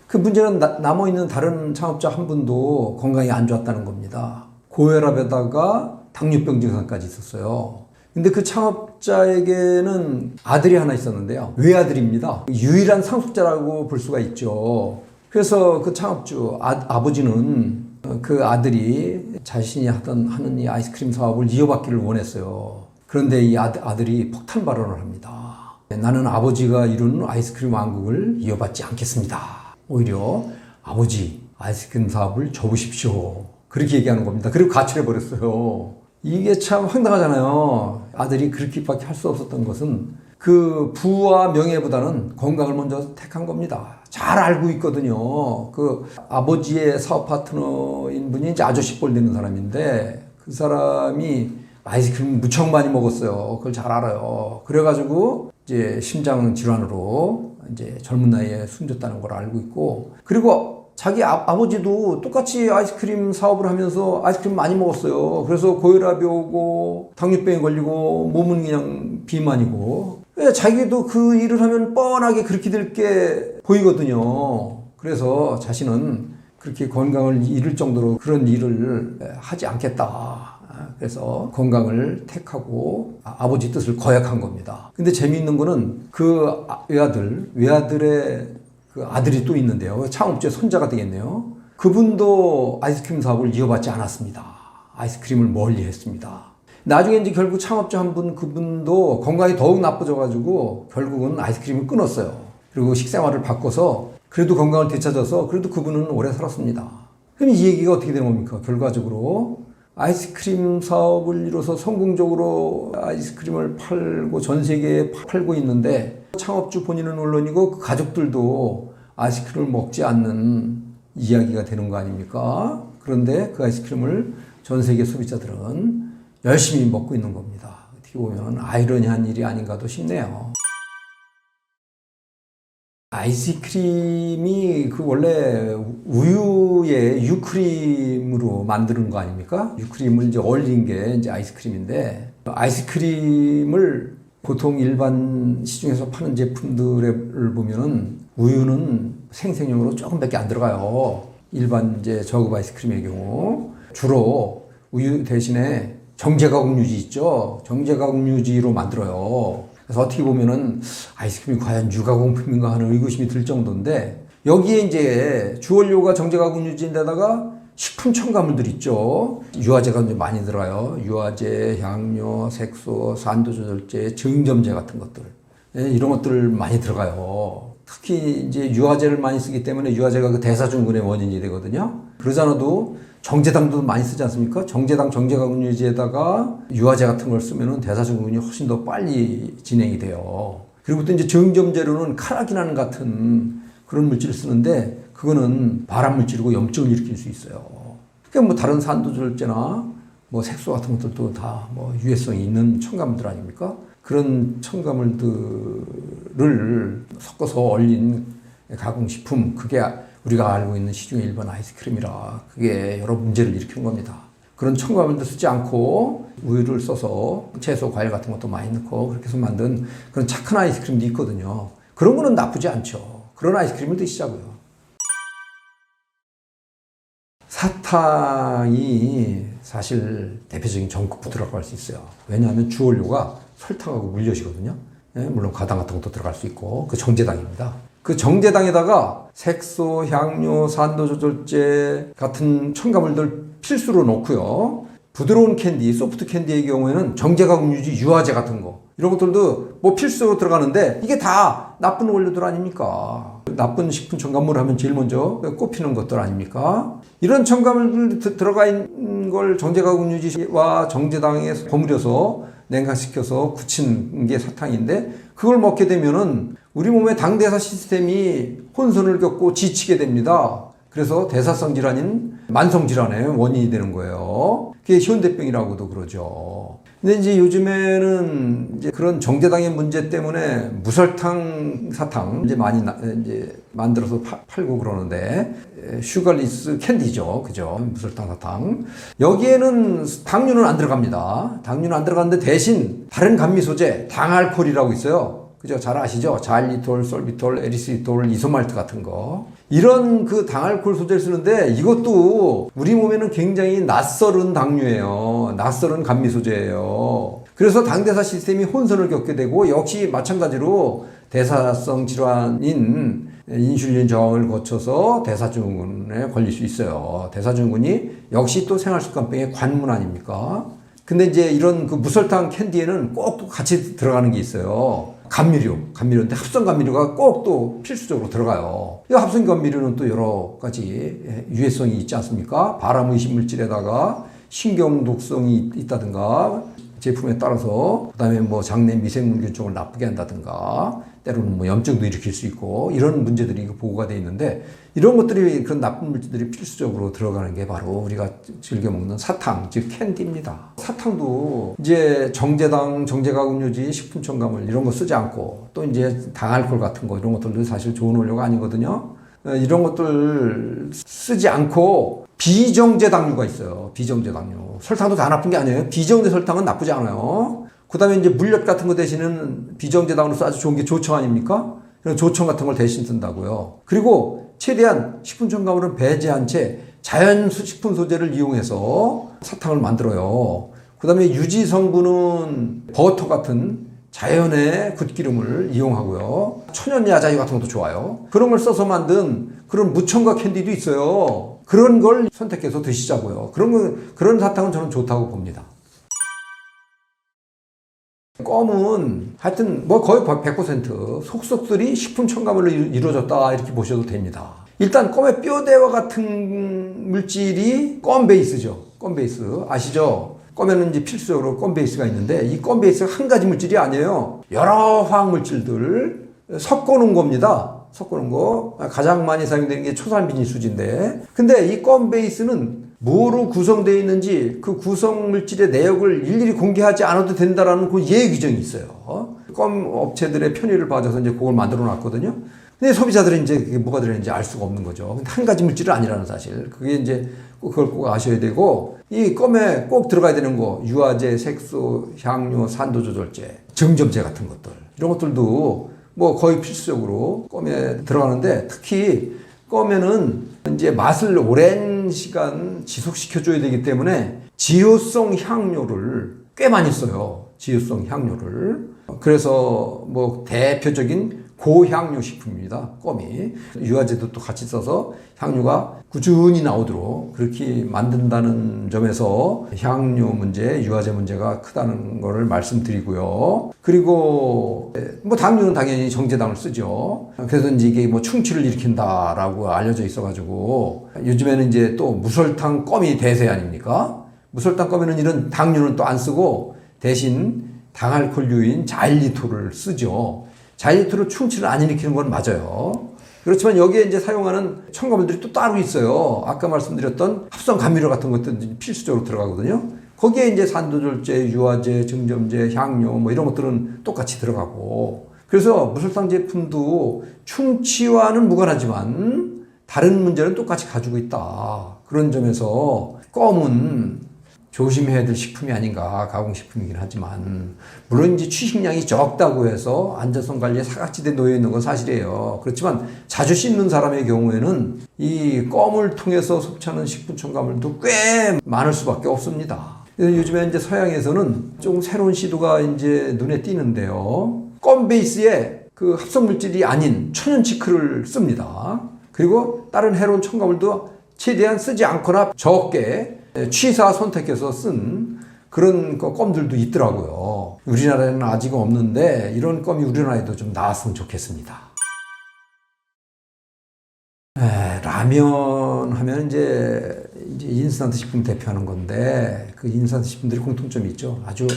Speaker 1: 그 문제는 남아있는 다른 창업자 한 분도 건강이 안 좋았다는 겁니다. 고혈압에다가 당뇨병 증상까지 있었어요. 근데 그 창업자에게는 아들이 하나 있었는데요. 외아들입니다. 유일한 상속자라고 볼 수가 있죠. 그래서 그 창업주 아버지는 그 아들이 자신이 하는 이 아이스크림 사업을 이어받기를 원했어요. 그런데 이 아들이 폭탄 발언을 합니다. 나는 아버지가 이룬 아이스크림 왕국을 이어받지 않겠습니다. 오히려 아버지 아이스크림 사업을 접으십시오. 그렇게 얘기하는 겁니다. 그리고 가출해버렸어요. 이게 참 황당하잖아요. 아들이 그렇게밖에 할 수 없었던 것은 그 부와 명예보다는 건강을 먼저 택한 겁니다. 잘 알고 있거든요. 그 아버지의 사업 파트너인 분이 이제 아저씨 뻘 되는 사람인데 그 사람이 아이스크림 무척 많이 먹었어요. 그걸 잘 알아요. 그래가지고 이제 심장 질환으로 이제 젊은 나이에 숨졌다는 걸 알고 있고, 그리고 자기 아버지도 똑같이 아이스크림 사업을 하면서 아이스크림 많이 먹었어요. 그래서 고혈압이 오고 당뇨병에 걸리고 몸은 그냥 비만이고, 자기도 그 일을 하면 뻔하게 그렇게 될 게 보이거든요. 그래서 자신은 그렇게 건강을 잃을 정도로 그런 일을 하지 않겠다. 그래서 건강을 택하고 아버지 뜻을 거역한 겁니다. 근데 재미있는 거는 그 외아들의 그 아들이 또 있는데요. 창업주의 손자가 되겠네요. 그분도 아이스크림 사업을 이어받지 않았습니다. 아이스크림을 멀리 했습니다. 나중에 이제 결국 창업자 한 분, 그분도 건강이 더욱 나빠져가지고 결국은 아이스크림을 끊었어요. 그리고 식생활을 바꿔서 그래도 건강을 되찾아서 그래도 그분은 오래 살았습니다. 그럼 이 얘기가 어떻게 되는 겁니까? 결과적으로 아이스크림 사업을 이뤄서 성공적으로 아이스크림을 팔고 전 세계에 팔고 있는데 창업주 본인은 물론이고 그 가족들도 아이스크림을 먹지 않는 이야기가 되는 거 아닙니까? 그런데 그 아이스크림을 전 세계 소비자들은 열심히 먹고 있는 겁니다. 어떻게 보면 아이러니한 일이 아닌가도 싶네요. 아이스크림이 그 원래 우유에 유크림으로 만드는 거 아닙니까? 유크림을 이제 얼린 게 이제 아이스크림인데, 아이스크림을 보통 일반 시중에서 파는 제품들을 보면은 우유는 생생용으로 조금밖에 안 들어가요. 일반 이제 저급 아이스크림의 경우 주로 우유 대신에 정제가공유지 있죠. 정제가공유지로 만들어요. 그래서 어떻게 보면은 아이스크림이 과연 유가공품인가 하는 의구심이 들 정도인데, 여기에 이제 주원료가 정제가공유지인데다가 식품 첨가물들 있죠. 유화제가 이제 많이 들어가요. 유화제, 향료, 색소, 산도 조절제, 증점제 같은 것들. 이런 것들 많이 들어가요. 특히 이제 유화제를 많이 쓰기 때문에 유화제가 그 대사증후군의 원인이 되거든요. 그러지 않아도 정제당도 많이 쓰지 않습니까? 정제당, 정제가공유지에다가 유화제 같은 걸 쓰면은 대사증후군이 훨씬 더 빨리 진행이 돼요. 그리고 또 이제 증점제로는 카라기난 같은 그런 물질을 쓰는데 그거는 발암물질이고 염증을 일으킬 수 있어요. 그러니까 뭐 다른 산도절제나 뭐 색소 같은 것들도 다 뭐 유해성이 있는 첨가물들 아닙니까? 그런 첨가물들을 섞어서 얼린 가공식품, 그게 우리가 알고 있는 시중의 일반 아이스크림이라 그게 여러 문제를 일으키는 겁니다. 그런 첨가물도 쓰지 않고 우유를 써서 채소, 과일 같은 것도 많이 넣고 그렇게 해서 만든 그런 착한 아이스크림도 있거든요. 그런 거는 나쁘지 않죠. 그런 아이스크림을 드시자고요. 사탕이 사실 대표적인 전국 푸드라고 할 수 있어요. 왜냐하면 주원료가 설탕하고 물엿이거든요. 물론 과당 같은 것도 들어갈 수 있고 그 정제당입니다. 그 정제당에다가 색소, 향료, 산도 조절제 같은 첨가물들 필수로 넣고요. 부드러운 캔디, 소프트 캔디의 경우에는 정제가 음료지, 유화제 같은 거 이런 것들도 뭐 필수로 들어가는데 이게 다 나쁜 원료들 아닙니까? 나쁜 식품 첨가물 하면 제일 먼저 꼽히는 것들 아닙니까? 이런 첨가물들 들어가 있는 걸 정제가 음료지와 정제당에 버무려서 냉각시켜서 굳힌 게 사탕인데 그걸 먹게 되면은 우리 몸의 당대사 시스템이 혼선을 겪고 지치게 됩니다. 그래서 대사성 질환인 만성 질환의 원인이 되는 거예요. 그게 현대병이라고도 그러죠. 근데 이제 요즘에는 이제 그런 정제당의 문제 때문에 무설탕 사탕 이제 많이 이제 만들어서 팔고 그러는데 슈가리스 캔디죠. 그죠? 무설탕 사탕. 여기에는 당류는 안 들어갑니다. 당류는 안 들어가는데 대신 다른 감미 소재, 당알코올이라고 있어요. 그죠? 잘 아시죠? 자일리톨, 솔비톨, 에리스리톨, 이소말트 같은 거. 이런 그 당알코올 소재를 쓰는데 이것도 우리 몸에는 굉장히 낯설은 당류예요. 낯설은 감미 소재예요. 그래서 당대사 시스템이 혼선을 겪게 되고 역시 마찬가지로 대사성 질환인 인슐린 저항을 거쳐서 대사증후군에 걸릴 수 있어요. 대사증후군이 역시 또 생활습관병의 관문 아닙니까? 근데 이제 이런 그 무설탕 캔디에는 꼭 같이 들어가는 게 있어요. 감미료인데 합성 감미료가 꼭 또 필수적으로 들어가요. 이 합성 감미료는 또 여러 가지 유해성이 있지 않습니까? 발암의식 물질에다가 신경 독성이 있다든가 제품에 따라서 그다음에 뭐 장내 미생물균종을 나쁘게 한다든가 때로는 뭐 염증도 일으킬 수 있고 이런 문제들이 보고가 돼 있는데 이런 것들이 그런 나쁜 물질들이 필수적으로 들어가는 게 바로 우리가 즐겨 먹는 사탕, 즉 캔디입니다. 사탕도 이제 정제당, 정제가 음료지, 식품 첨가물 이런 거 쓰지 않고 또 이제 당알코올 같은 거 이런 것들도 사실 좋은 원료가 아니거든요. 이런 것들 쓰지 않고 비정제 당류가 있어요. 비정제 당류. 설탕도 다 나쁜 게 아니에요. 비정제 설탕은 나쁘지 않아요. 그 다음에 이제 물엿 같은 거 대신은 비정제 당류로서 아주 좋은 게 조청 아닙니까? 그런 조청 같은 걸 대신 쓴다고요. 그리고 최대한 식품 첨가물은 배제한 채 자연 식품 소재를 이용해서 사탕을 만들어요. 그 다음에 유지 성분은 버터 같은 자연의 굿기름을 이용하고요. 천연 야자유 같은 것도 좋아요. 그런 걸 써서 만든 그런 무첨가 캔디도 있어요. 그런 걸 선택해서 드시자고요. 그런 사탕은 저는 좋다고 봅니다. 껌은 하여튼 뭐 거의 100% 속속들이 식품 첨가물로 이루어졌다 이렇게 보셔도 됩니다. 일단 껌의 뼈대와 같은 물질이 껌 베이스죠. 껌 베이스 아시죠? 껌에는 이제 필수적으로 껌 베이스가 있는데 이 껌 베이스가 한 가지 물질이 아니에요. 여러 화학 물질들 섞어 놓은 겁니다. 섞어 놓은 거 가장 많이 사용되는 게 초산비닐수지인데 근데 이 껌 베이스는 뭐로 구성되어 있는지 그 구성 물질의 내역을 일일이 공개하지 않아도 된다라는 그 예외 규정이 있어요. 껌 업체들의 편의를 봐줘서 이제 그걸 만들어 놨거든요. 근데 소비자들은 이제 그게 뭐가 들어있는지 알 수가 없는 거죠. 근데 한 가지 물질은 아니라는 사실. 그게 이제 그걸 꼭 아셔야 되고 이 껌에 꼭 들어가야 되는 거 유화제, 색소, 향료, 산도 조절제, 증점제 같은 것들 이런 것들도 뭐 거의 필수적으로 껌에 들어가는데 특히 껌에는 이제 맛을 오랜 시간 지속시켜줘야 되기 때문에 지효성 향료를 꽤 많이 써요. 지효성 향료를. 그래서 뭐 대표적인 고향료 식품입니다. 껌이. 유화제도 또 같이 써서 향료가 꾸준히 나오도록 그렇게 만든다는 점에서 향료 문제, 유화제 문제가 크다는 것을 말씀드리고요. 그리고 뭐 당류는 당연히 정제당을 쓰죠. 그래서 이제 이게 뭐 충치를 일으킨다라고 알려져 있어가지고 요즘에는 이제 또 무설탕 껌이 대세 아닙니까? 무설탕 껌에는 이런 당류는 또 안 쓰고 대신 당알코올류인 자일리톨을 쓰죠. 자일리톨은 충치를 안 일으키는 건 맞아요. 그렇지만 여기에 이제 사용하는 첨가물들이 또 따로 있어요. 아까 말씀드렸던 합성 감미료 같은 것도 필수적으로 들어가거든요. 거기에 이제 산도절제, 유화제, 증점제, 향료 뭐 이런 것들은 똑같이 들어가고. 그래서 무설탕 제품도 충치와는 무관하지만 다른 문제는 똑같이 가지고 있다. 그런 점에서 껌은 조심해야 될 식품이 아닌가, 가공식품이긴 하지만. 물론 이제 취식량이 적다고 해서 안전성 관리에 사각지대에 놓여 있는 건 사실이에요. 그렇지만 자주 씹는 사람의 경우에는 이 껌을 통해서 섭취하는 식품 첨가물도 꽤 많을 수밖에 없습니다. 요즘에 이제 서양에서는 조금 새로운 시도가 이제 눈에 띄는데요. 껌 베이스에 그 합성 물질이 아닌 천연 치크를 씁니다. 그리고 다른 해로운 첨가물도 최대한 쓰지 않거나 적게 취사 선택해서 쓴 그런 껌들도 있더라고요. 우리나라에는 아직은 없는데 이런 껌이 우리나라에도 좀 나왔으면 좋겠습니다. 라면 하면 이제 인스턴트 식품 대표하는 건데 그 인스턴트 식품들이 공통점이 있죠. 아주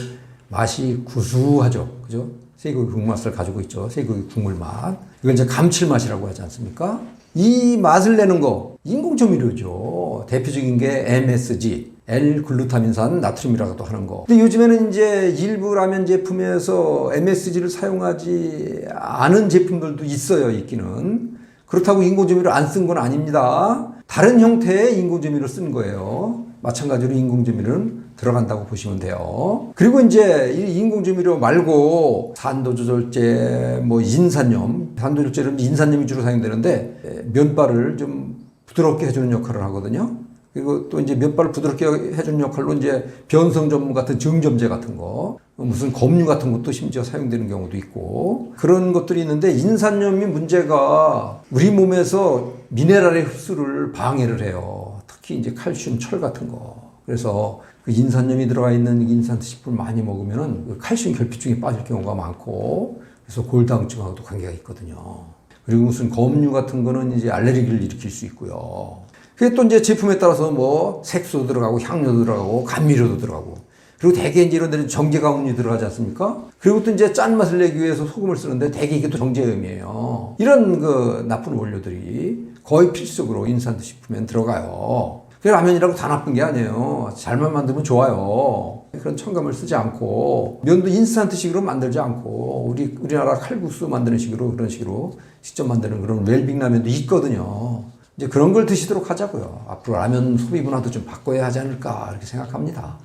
Speaker 1: 맛이 구수하죠. 그죠? 쇠고기 국맛을 가지고 있죠. 쇠고기 국물 맛. 이걸 이제 감칠맛이라고 하지 않습니까? 이 맛을 내는 거 인공조미료죠. 대표적인 게 MSG, L-글루타민산 나트륨이라고도 하는 거. 근데 요즘에는 이제 일부 라면 제품에서 MSG를 사용하지 않은 제품들도 있어요, 있기는. 그렇다고 인공조미료 안 쓴 건 아닙니다. 다른 형태의 인공조미료를 쓴 거예요. 마찬가지로 인공조미료는 들어간다고 보시면 돼요. 그리고 이제 이 인공조미료 말고 산도조절제, 뭐 인산염, 산도조절제는 인산염이 주로 사용되는데 면발을 좀 부드럽게 해주는 역할을 하거든요. 그리고 또 이제 면발을 부드럽게 해주는 역할로 이제 변성전분 같은 증점제 같은 거, 무슨 검류 같은 것도 심지어 사용되는 경우도 있고 그런 것들이 있는데 인산염이 문제가 우리 몸에서 미네랄의 흡수를 방해를 해요. 특히 이제 칼슘, 철 같은 거. 그래서 그 인산염이 들어가 있는 인스턴트 식품을 많이 먹으면은 칼슘 결핍증에 빠질 경우가 많고 그래서 골다공증하고도 관계가 있거든요. 그리고 무슨 검류 같은 거는 이제 알레르기를 일으킬 수 있고요. 그게 또 이제 제품에 따라서 뭐 색소도 들어가고 향료도 들어가고 감미료도 들어가고 그리고 대개 이제 이런 데는 정제가공류 들어가지 않습니까? 그리고 또 이제 짠맛을 내기 위해서 소금을 쓰는데 대개 이게 또 정제염이에요. 이런 그 나쁜 원료들이 거의 필수적으로 인스턴트 식품에 들어가요. 그 라면이라고 다 나쁜 게 아니에요. 잘만 만들면 좋아요. 그런 첨가물 쓰지 않고 면도 인스턴트식으로 만들지 않고 우리나라 칼국수 만드는 식으로 그런 식으로 직접 만드는 그런 웰빙 라면도 있거든요. 이제 그런 걸 드시도록 하자고요. 앞으로 라면 소비 문화도 좀 바꿔야 하지 않을까 이렇게 생각합니다.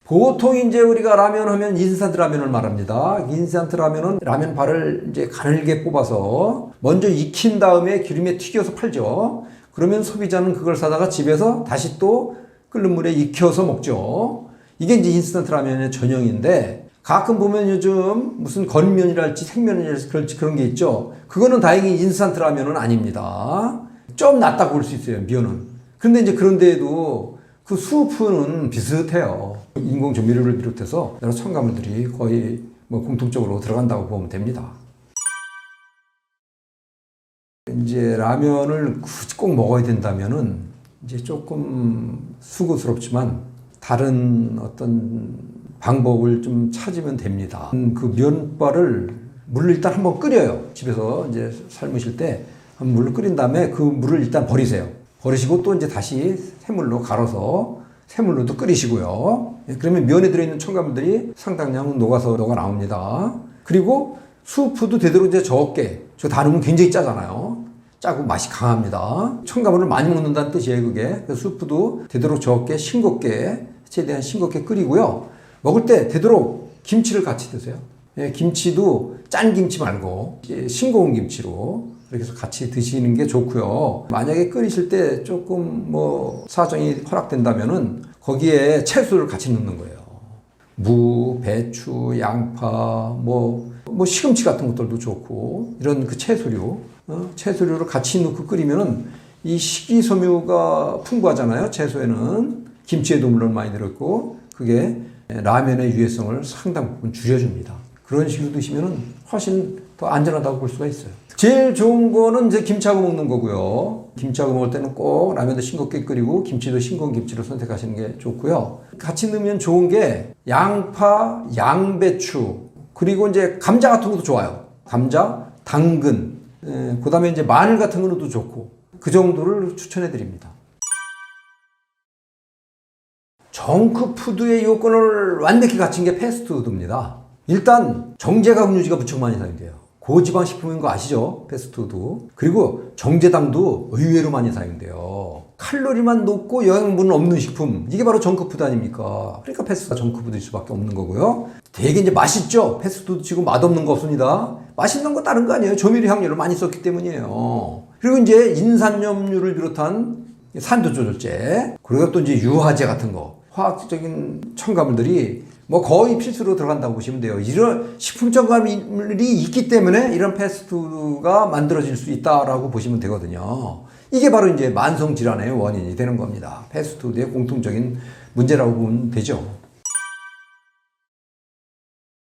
Speaker 1: 보통 이제 우리가 라면 하면 인스턴트 라면을 말합니다. 인스턴트 라면은 라면 발을 이제 가늘게 뽑아서 먼저 익힌 다음에 기름에 튀겨서 팔죠. 그러면 소비자는 그걸 사다가 집에서 다시 또 끓는 물에 익혀서 먹죠. 이게 이제 인스턴트 라면의 전형인데 가끔 보면 요즘 무슨 건면이랄지 생면이랄지 그런 게 있죠. 그거는 다행히 인스턴트 라면은 아닙니다. 좀 낫다고 볼 수 있어요, 면은. 그런데 이제 그런데도 그 수프는 비슷해요. 인공조미료를 비롯해서 여러 첨가물들이 거의 뭐 공통적으로 들어간다고 보면 됩니다. 이제 라면을 굳이 꼭 먹어야 된다면은 이제 조금 수고스럽지만 다른 어떤 방법을 좀 찾으면 됩니다. 그 면발을 물을 일단 한번 끓여요. 집에서 이제 삶으실 때 한번 물을 끓인 다음에 그 물을 일단 버리세요. 버리시고 또 이제 다시 새물로 갈아서 새물로도 끓이시고요. 그러면 면에 들어있는 첨가물들이 상당량 녹아 나옵니다. 그리고 수프도 되도록 이제 적게, 저 다 넣으면 굉장히 짜잖아요. 짜고 맛이 강합니다. 첨가물을 많이 먹는다는 뜻이에요, 그게. 그래서 수프도 되도록 적게, 싱겁게, 최대한 싱겁게 끓이고요. 먹을 때 되도록 김치를 같이 드세요. 예, 김치도 짠 김치 말고 싱거운 김치로 이렇게 해서 같이 드시는 게 좋고요. 만약에 끓이실 때 조금 뭐 사정이 허락된다면은 거기에 채소를 같이 넣는 거예요. 무, 배추, 양파, 뭐 시금치 같은 것들도 좋고 이런 그 채소류를 같이 넣고 끓이면은 이 식이섬유가 풍부하잖아요. 채소에는 김치에도 물론 많이 들어있고 그게 라면의 유해성을 상당 부분 줄여줍니다. 그런 식으로 드시면은 훨씬 더 안전하다고 볼 수가 있어요. 제일 좋은 거는 이제 김치하고 먹는 거고요. 김치하고 먹을 때는 꼭 라면도 싱겁게 끓이고 김치도 싱거운 김치를 선택하시는 게 좋고요. 같이 넣으면 좋은 게 양파, 양배추, 그리고 이제 감자 같은 것도 좋아요. 감자, 당근, 그 다음에 이제 마늘 같은 거도 좋고 그 정도를 추천해 드립니다. 정크푸드의 요건을 완벽히 갖춘 게 패스트푸드입니다. 일단 정제가공유지가 무척 많이 사용돼요. 고지방 식품인 거 아시죠? 패스트푸드. 그리고 정제당도 의외로 많이 사용돼요. 칼로리만 높고 영양분은 없는 식품. 이게 바로 정크푸드 아닙니까? 그러니까 패스트푸드가 정크푸드일 수밖에 없는 거고요. 되게 이제 맛있죠? 패스트푸드 치고 맛없는 거 없습니다. 맛있는 거 다른 거 아니에요. 조미료 향료를 많이 썼기 때문이에요. 그리고 이제 인산염류를 비롯한 산도 조절제, 그리고 또 이제 유화제 같은 거, 화학적인 첨가물들이 뭐 거의 필수로 들어간다고 보시면 돼요. 이런 식품 첨가물이 있기 때문에 이런 패스트푸드가 만들어질 수 있다라고 보시면 되거든요. 이게 바로 이제 만성 질환의 원인이 되는 겁니다. 패스트푸드의 공통적인 문제라고 보면 되죠.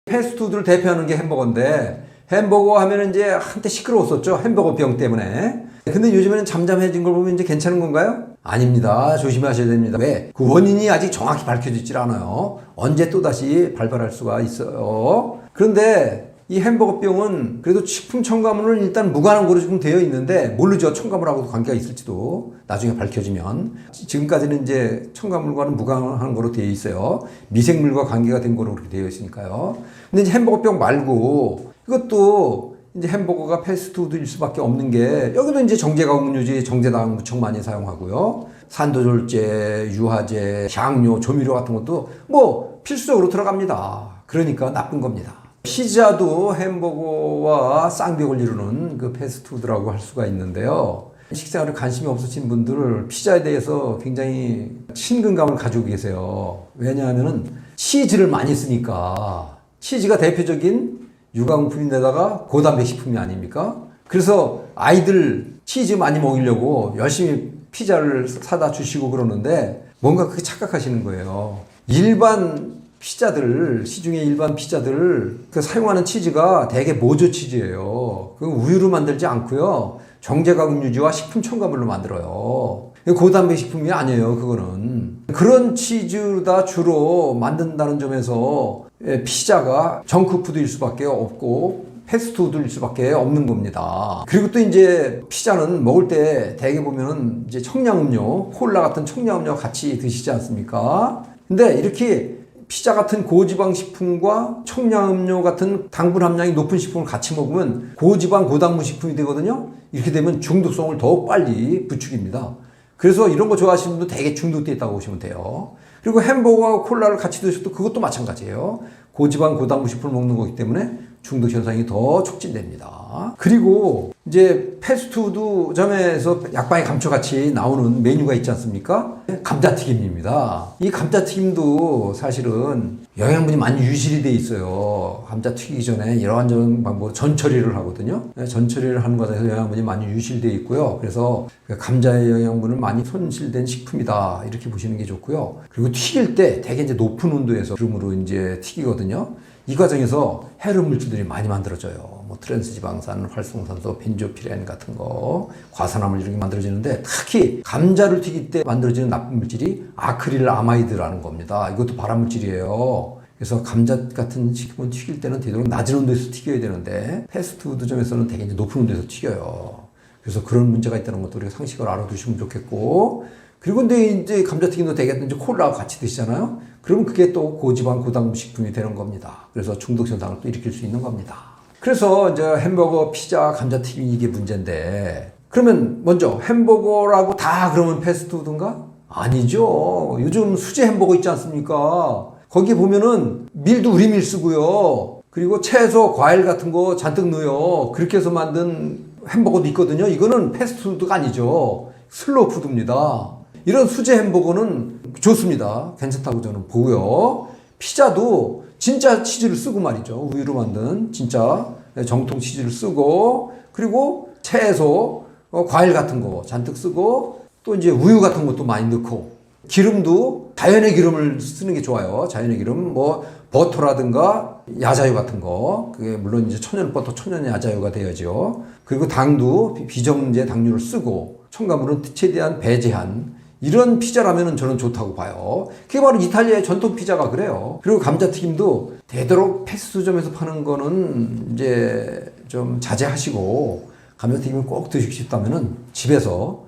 Speaker 1: 패스트푸드를 대표하는 게 햄버거인데, 햄버거 하면 이제 한때 시끄러웠었죠. 햄버거 병 때문에. 근데 요즘에는 잠잠해진 걸 보면 이제 괜찮은 건가요? 아닙니다. 조심하셔야 됩니다. 왜? 그 원인이 아직 정확히 밝혀지질 않아요. 언제 또다시 발발할 수가 있어요. 그런데 이 햄버거병은 그래도 식품 첨가물은 일단 무관한 지금 되어 있는데, 모르죠. 첨가물하고도 관계가 있을지도 나중에 밝혀지면. 지금까지는 이제 첨가물과는 무관한 거로 되어 있어요. 미생물과 관계가 된 거로 그렇게 되어 있으니까요. 근데 이제 햄버거병 말고 이것도 이제 햄버거가 패스트푸드일 수밖에 없는 게, 여기도 이제 정제가공유제, 정제당 무척 많이 사용하고요. 산도절제, 유화제, 향료, 조미료 같은 것도 뭐 필수적으로 들어갑니다. 그러니까 나쁜 겁니다. 피자도 햄버거와 쌍벽을 이루는 그 패스트푸드라고 할 수가 있는데요. 식생활에 관심이 없으신 분들 피자에 대해서 굉장히 친근감을 가지고 계세요. 왜냐하면 치즈를 많이 쓰니까. 치즈가 대표적인 유가공품인데다가 고단백 식품이 아닙니까? 그래서 아이들 치즈 많이 먹이려고 열심히 피자를 사다 주시고 그러는데, 뭔가 그렇게 착각하시는 거예요. 일반 피자들, 시중의 일반 피자들 그 사용하는 치즈가 대개 모조 치즈예요. 그 우유로 만들지 않고요. 정제가공유지와 식품 첨가물로 만들어요. 고단백 식품이 아니에요. 그거는. 그런 치즈다 주로 만든다는 점에서 피자가 정크푸드일 수밖에 없고 패스트푸드일 수밖에 없는 겁니다. 그리고 또 이제 피자는 먹을 때 대개 보면은 이제 청량음료, 콜라 같은 청량음료 같이 드시지 않습니까? 근데 이렇게 피자 같은 고지방 식품과 청량음료 같은 당분 함량이 높은 식품을 같이 먹으면 고지방 고당분 식품이 되거든요. 이렇게 되면 중독성을 더욱 빨리 부추깁니다. 그래서 이런 거 좋아하시는 분도 되게 중독돼 있다고 보시면 돼요. 그리고 햄버거와 콜라를 같이 드셔도 그것도 마찬가지예요. 고지방 고당분 식품을 먹는 거기 때문에 중독 현상이 더 촉진됩니다. 그리고 이제 패스트푸드점에서 약방의 감초같이 나오는 메뉴가 있지 않습니까? 감자튀김입니다. 이 감자튀김도 사실은 영양분이 많이 유실이 돼 있어요. 감자 튀기기 전에 이러한 방법 전처리를 하거든요. 전처리를 하는 과정에서 영양분이 많이 유실되어 있고요. 그래서 감자의 영양분을 많이 손실된 식품이다, 이렇게 보시는 게 좋고요. 그리고 튀길 때 되게 이제 높은 온도에서 기름으로 이제 튀기거든요. 이 과정에서 해로운 물질들이 많이 만들어져요. 뭐 트랜스지방산, 활성산소, 벤조피렌 같은 거, 과산화물 이런 게 만들어지는데, 특히 감자를 튀길 때 만들어지는 나쁜 물질이 아크릴 아마이드라는 겁니다. 이것도 발암물질이에요. 그래서 감자 같은 식품은 튀길 때는 되도록 낮은 온도에서 튀겨야 되는데, 패스트푸드점에서는 되게 이제 높은 온도에서 튀겨요. 그래서 그런 문제가 있다는 것도 우리가 상식을 알아두시면 좋겠고, 그리고 근데 이제 감자튀김도 되게 이제 콜라와 같이 드시잖아요. 그러면 그게 또 고지방 고당분 식품이 되는 겁니다. 그래서 중독 현상을 또 일으킬 수 있는 겁니다. 그래서 이제 햄버거, 피자, 감자튀김 이게 문제인데, 그러면 먼저 햄버거라고 다 그러면 패스트푸드인가? 아니죠. 요즘 수제 햄버거 있지 않습니까? 거기 보면은 밀도 우리 밀 쓰고요. 그리고 채소, 과일 같은 거 잔뜩 넣어요. 그렇게 해서 만든 햄버거도 있거든요. 이거는 패스트푸드가 아니죠. 슬로푸드입니다. 이런 수제 햄버거는 좋습니다. 괜찮다고 저는 보고요. 피자도 진짜 치즈를 쓰고 말이죠. 우유로 만든 진짜 정통 치즈를 쓰고, 그리고 채소, 과일 같은 거 잔뜩 쓰고, 또 이제 우유 같은 것도 많이 넣고, 기름도 자연의 기름을 쓰는 게 좋아요. 자연의 기름, 뭐 버터라든가 야자유 같은 거, 그게 물론 이제 천연 버터, 천연 야자유가 되어야죠. 그리고 당도 비정제 당류를 쓰고, 첨가물은 최대한 배제한 이런 피자라면 저는 좋다고 봐요. 그게 바로 이탈리아의 전통 피자가 그래요. 그리고 감자튀김도 되도록 패스트점에서 파는 거는 이제 좀 자제하시고, 감자튀김을 꼭 드시고 싶다면은 집에서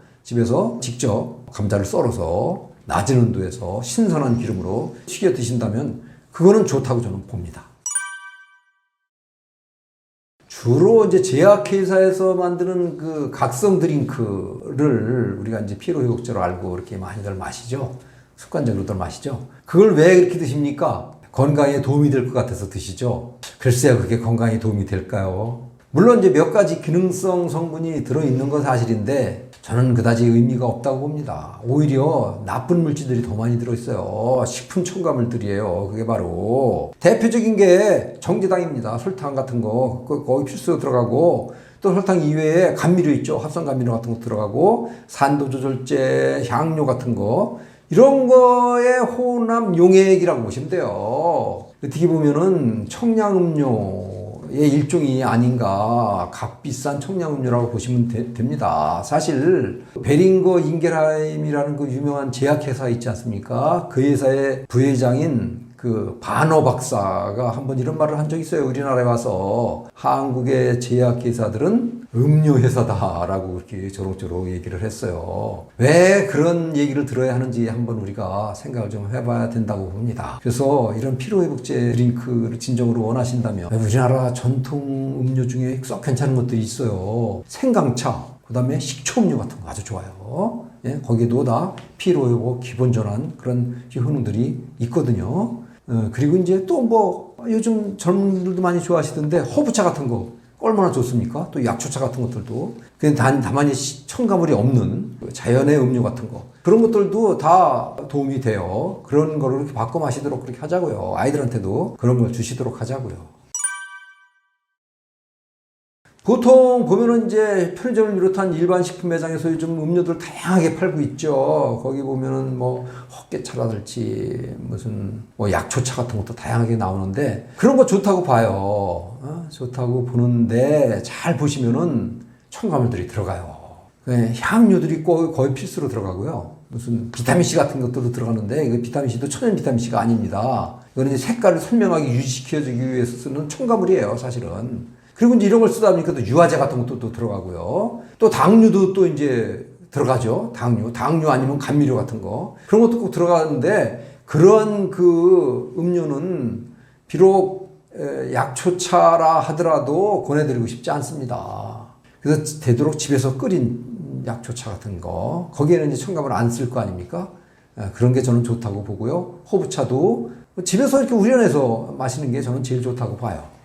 Speaker 1: 직접 감자를 썰어서 낮은 온도에서 신선한 기름으로 튀겨 드신다면 그거는 좋다고 저는 봅니다. 주로 이제 제약회사에서 만드는 그 각성 드링크를 우리가 이제 피로회복제로 알고 이렇게 많이들 마시죠. 습관적으로들 마시죠. 그걸 왜 이렇게 드십니까? 건강에 도움이 될 것 같아서 드시죠. 글쎄요, 그게 건강에 도움이 될까요? 물론 이제 몇 가지 기능성 성분이 들어있는 건 사실인데 저는 그다지 의미가 없다고 봅니다. 오히려 나쁜 물질들이 더 많이 들어있어요. 식품 첨가물들이에요. 그게 바로 대표적인 게 정제당입니다. 설탕 같은 거 거기 필수로 들어가고 또 설탕 이외에 감미료 있죠. 합성 감미료 같은 거 들어가고 산도 조절제, 향료 같은 거 이런 거에 혼합 용액이라고 보시면 돼요. 어떻게 보면은 청량음료의 일종이 아닌가, 값비싼 청량음료라고 보시면 됩니다. 사실 베링거 인겔하임이라는 그 유명한 제약회사 있지 않습니까? 그 회사의 부회장인 그 바너 박사가 한번 이런 말을 한 적이 있어요. 우리나라에 와서 한국의 제약회사들은 음료회사다라고 그렇게 조롱조롱 얘기를 했어요. 왜 그런 얘기를 들어야 하는지 한번 우리가 생각을 좀 해봐야 된다고 봅니다. 그래서 이런 피로회복제 드링크를 진정으로 원하신다면 우리나라 전통 음료 중에 썩 괜찮은 것들이 있어요. 생강차, 그 다음에 식초음료 같은 거 아주 좋아요. 예, 거기에도 다 피로회복 기본전환 그런 효능들이 있거든요. 그리고 이제 또 뭐 요즘 젊은들도 많이 좋아하시던데 허브차 같은 거 얼마나 좋습니까? 또 약초차 같은 것들도 그냥 다만 첨가물이 없는 자연의 음료 같은 거 그런 것들도 다 도움이 돼요. 그런 거를 이렇게 바꿔 마시도록 그렇게 하자고요. 아이들한테도 그런 걸 주시도록 하자고요. 보통 보면은 이제 편의점을 비롯한 일반 식품 매장에서 요즘 음료들 다양하게 팔고 있죠. 거기 보면은 뭐 헛개차라든지 무슨 뭐 약초차 같은 것도 다양하게 나오는데 그런 거 좋다고 봐요. 좋다고 보는데 잘 보시면은 첨가물들이 들어가요. 향료들이 거의 필수로 들어가고요. 무슨 비타민C 같은 것들도 들어가는데 그 비타민C도 천연 비타민C가 아닙니다. 이거는 이제 색깔을 선명하게 유지시켜주기 위해서 쓰는 첨가물이에요, 사실은. 그리고 이제 이런 걸 쓰다 보니까 또 유화제 같은 것도 또 들어가고요. 또 당류도 또 이제 들어가죠. 당류 아니면 감미료 같은 거. 그런 것도 꼭 들어가는데 그런 그 음료는 비록 약초차라 하더라도 권해드리고 싶지 않습니다. 그래서 되도록 집에서 끓인 약초차 같은 거. 거기에는 이제 첨가물 안 쓸 거 아닙니까? 그런 게 저는 좋다고 보고요. 허브차도 집에서 이렇게 우려내서 마시는 게 저는 제일 좋다고 봐요.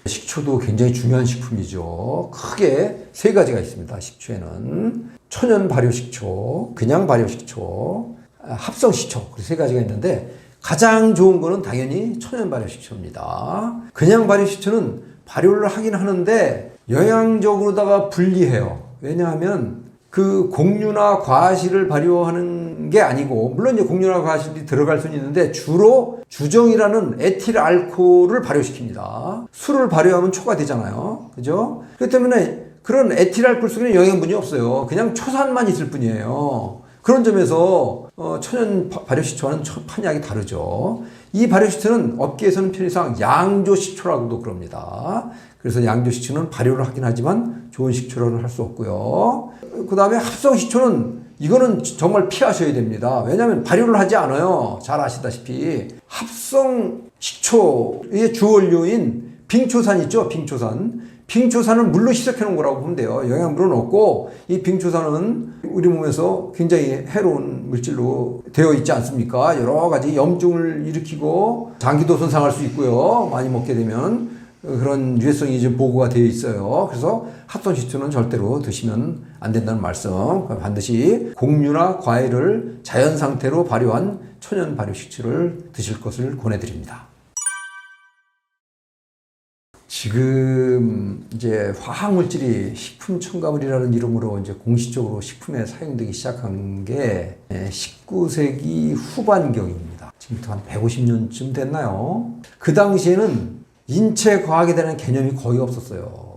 Speaker 1: 식초도 굉장히 중요한 식품이죠. 크게 세 가지가 있습니다. 식초에는 천연 발효식초, 그냥 발효식초, 합성식초 그렇게 세 가지가 있는데 가장 좋은 거는 당연히 천연 발효식초입니다. 그냥 발효식초는 발효를 하긴 하는데 영양적으로다가 불리해요. 왜냐하면 그 곡류나 과실을 발효하는 게 아니고 물론 이제 곡류나 과실이 들어갈 수는 있는데 주로 주정이라는 에틸 알코올을 발효시킵니다. 술을 발효하면 초가 되잖아요. 그죠? 그렇기 때문에 그런 에틸 알코올 속에는 영양분이 없어요. 그냥 초산만 있을 뿐이에요. 그런 점에서 천연 발효식초와는 판이하게 다르죠. 이 발효식초는 업계에서는 편의상 양조식초라고도 그럽니다. 그래서 양조식초는 발효를 하긴 하지만 좋은 식초로는 할 수 없고요. 그 다음에 합성식초는 이거는 정말 피하셔야 됩니다. 왜냐하면 발효를 하지 않아요. 잘 아시다시피 합성식초의 주원료인 빙초산 있죠. 빙초산을 물로 희석해 놓은 거라고 보면 돼요. 영양분은 없고 이 빙초산은 우리 몸에서 굉장히 해로운 물질로 되어 있지 않습니까? 여러 가지 염증을 일으키고 장기도 손상할 수 있고요. 많이 먹게 되면 그런 유해성이 좀 보고가 되어 있어요. 그래서 합성식초는 절대로 드시면 안 된다는 말씀. 반드시 곡류나 과일을 자연 상태로 발효한 천연 발효식초를 드실 것을 권해드립니다. 지금 이제 화학물질이 식품 첨가물이라는 이름으로 이제 공식적으로 식품에 사용되기 시작한 게 19세기 후반경입니다. 지금부터 한 150년쯤 됐나요? 그 당시에는 인체 과학에 대한 개념이 거의 없었어요.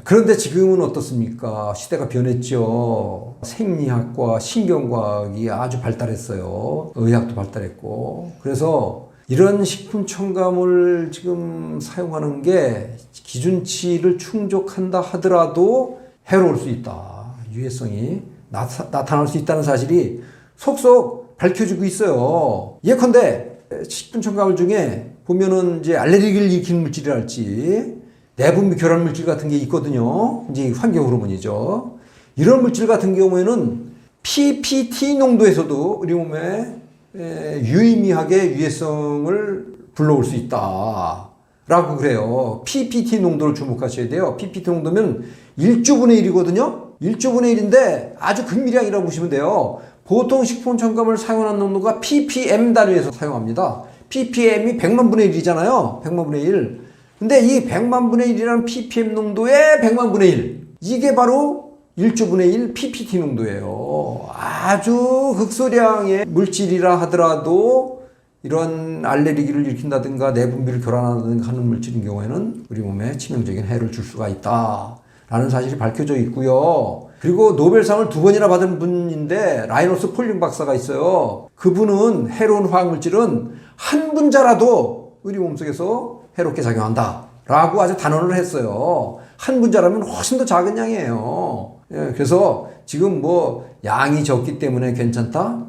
Speaker 1: 그런데 지금은 어떻습니까? 시대가 변했죠. 생리학과 신경과학이 아주 발달했어요. 의학도 발달했고. 그래서 이런 식품 첨가물 지금 사용하는 게 기준치를 충족한다 하더라도 해로울 수 있다. 유해성이 나타날 수 있다는 사실이 속속 밝혀지고 있어요. 예컨대 식품 첨가물 중에 보면은 이제 알레르기를 일으키는 물질이랄지 내분비 교란 물질 같은 게 있거든요. 이제 환경 호르몬이죠. 이런 물질 같은 경우에는 PPT 농도에서도 우리 몸에 유의미하게 유해성을 불러올 수 있다. 라고 그래요. PPT 농도를 주목하셔야 돼요. PPT 농도면 1조분의 1이거든요. 1조분의 1인데 아주 극미량이라고 보시면 돼요. 보통 식품 첨가물 사용하는 농도가 ppm 단위에서 사용합니다. ppm이 100만 분의 1이잖아요. 100만 분의 1. 근데 이 100만 분의 1이라는 ppm 농도의 100만 분의 1. 이게 바로 1조분의 1 ppt 농도예요. 아주 극소량의 물질이라 하더라도 이런 알레르기를 일으킨다든가 내분비를 교란하든가 하는 물질인 경우에는 우리 몸에 치명적인 해를 줄 수가 있다라는 사실이 밝혀져 있고요. 그리고 노벨상을 2번이나 받은 분인데 라이너스 폴링 박사가 있어요. 그분은 해로운 화학물질은 한 분자라도 우리 몸속에서 해롭게 작용한다 라고 아주 단언을 했어요. 한 분자라면 훨씬 더 작은 양이에요. 그래서 지금 뭐 양이 적기 때문에 괜찮다?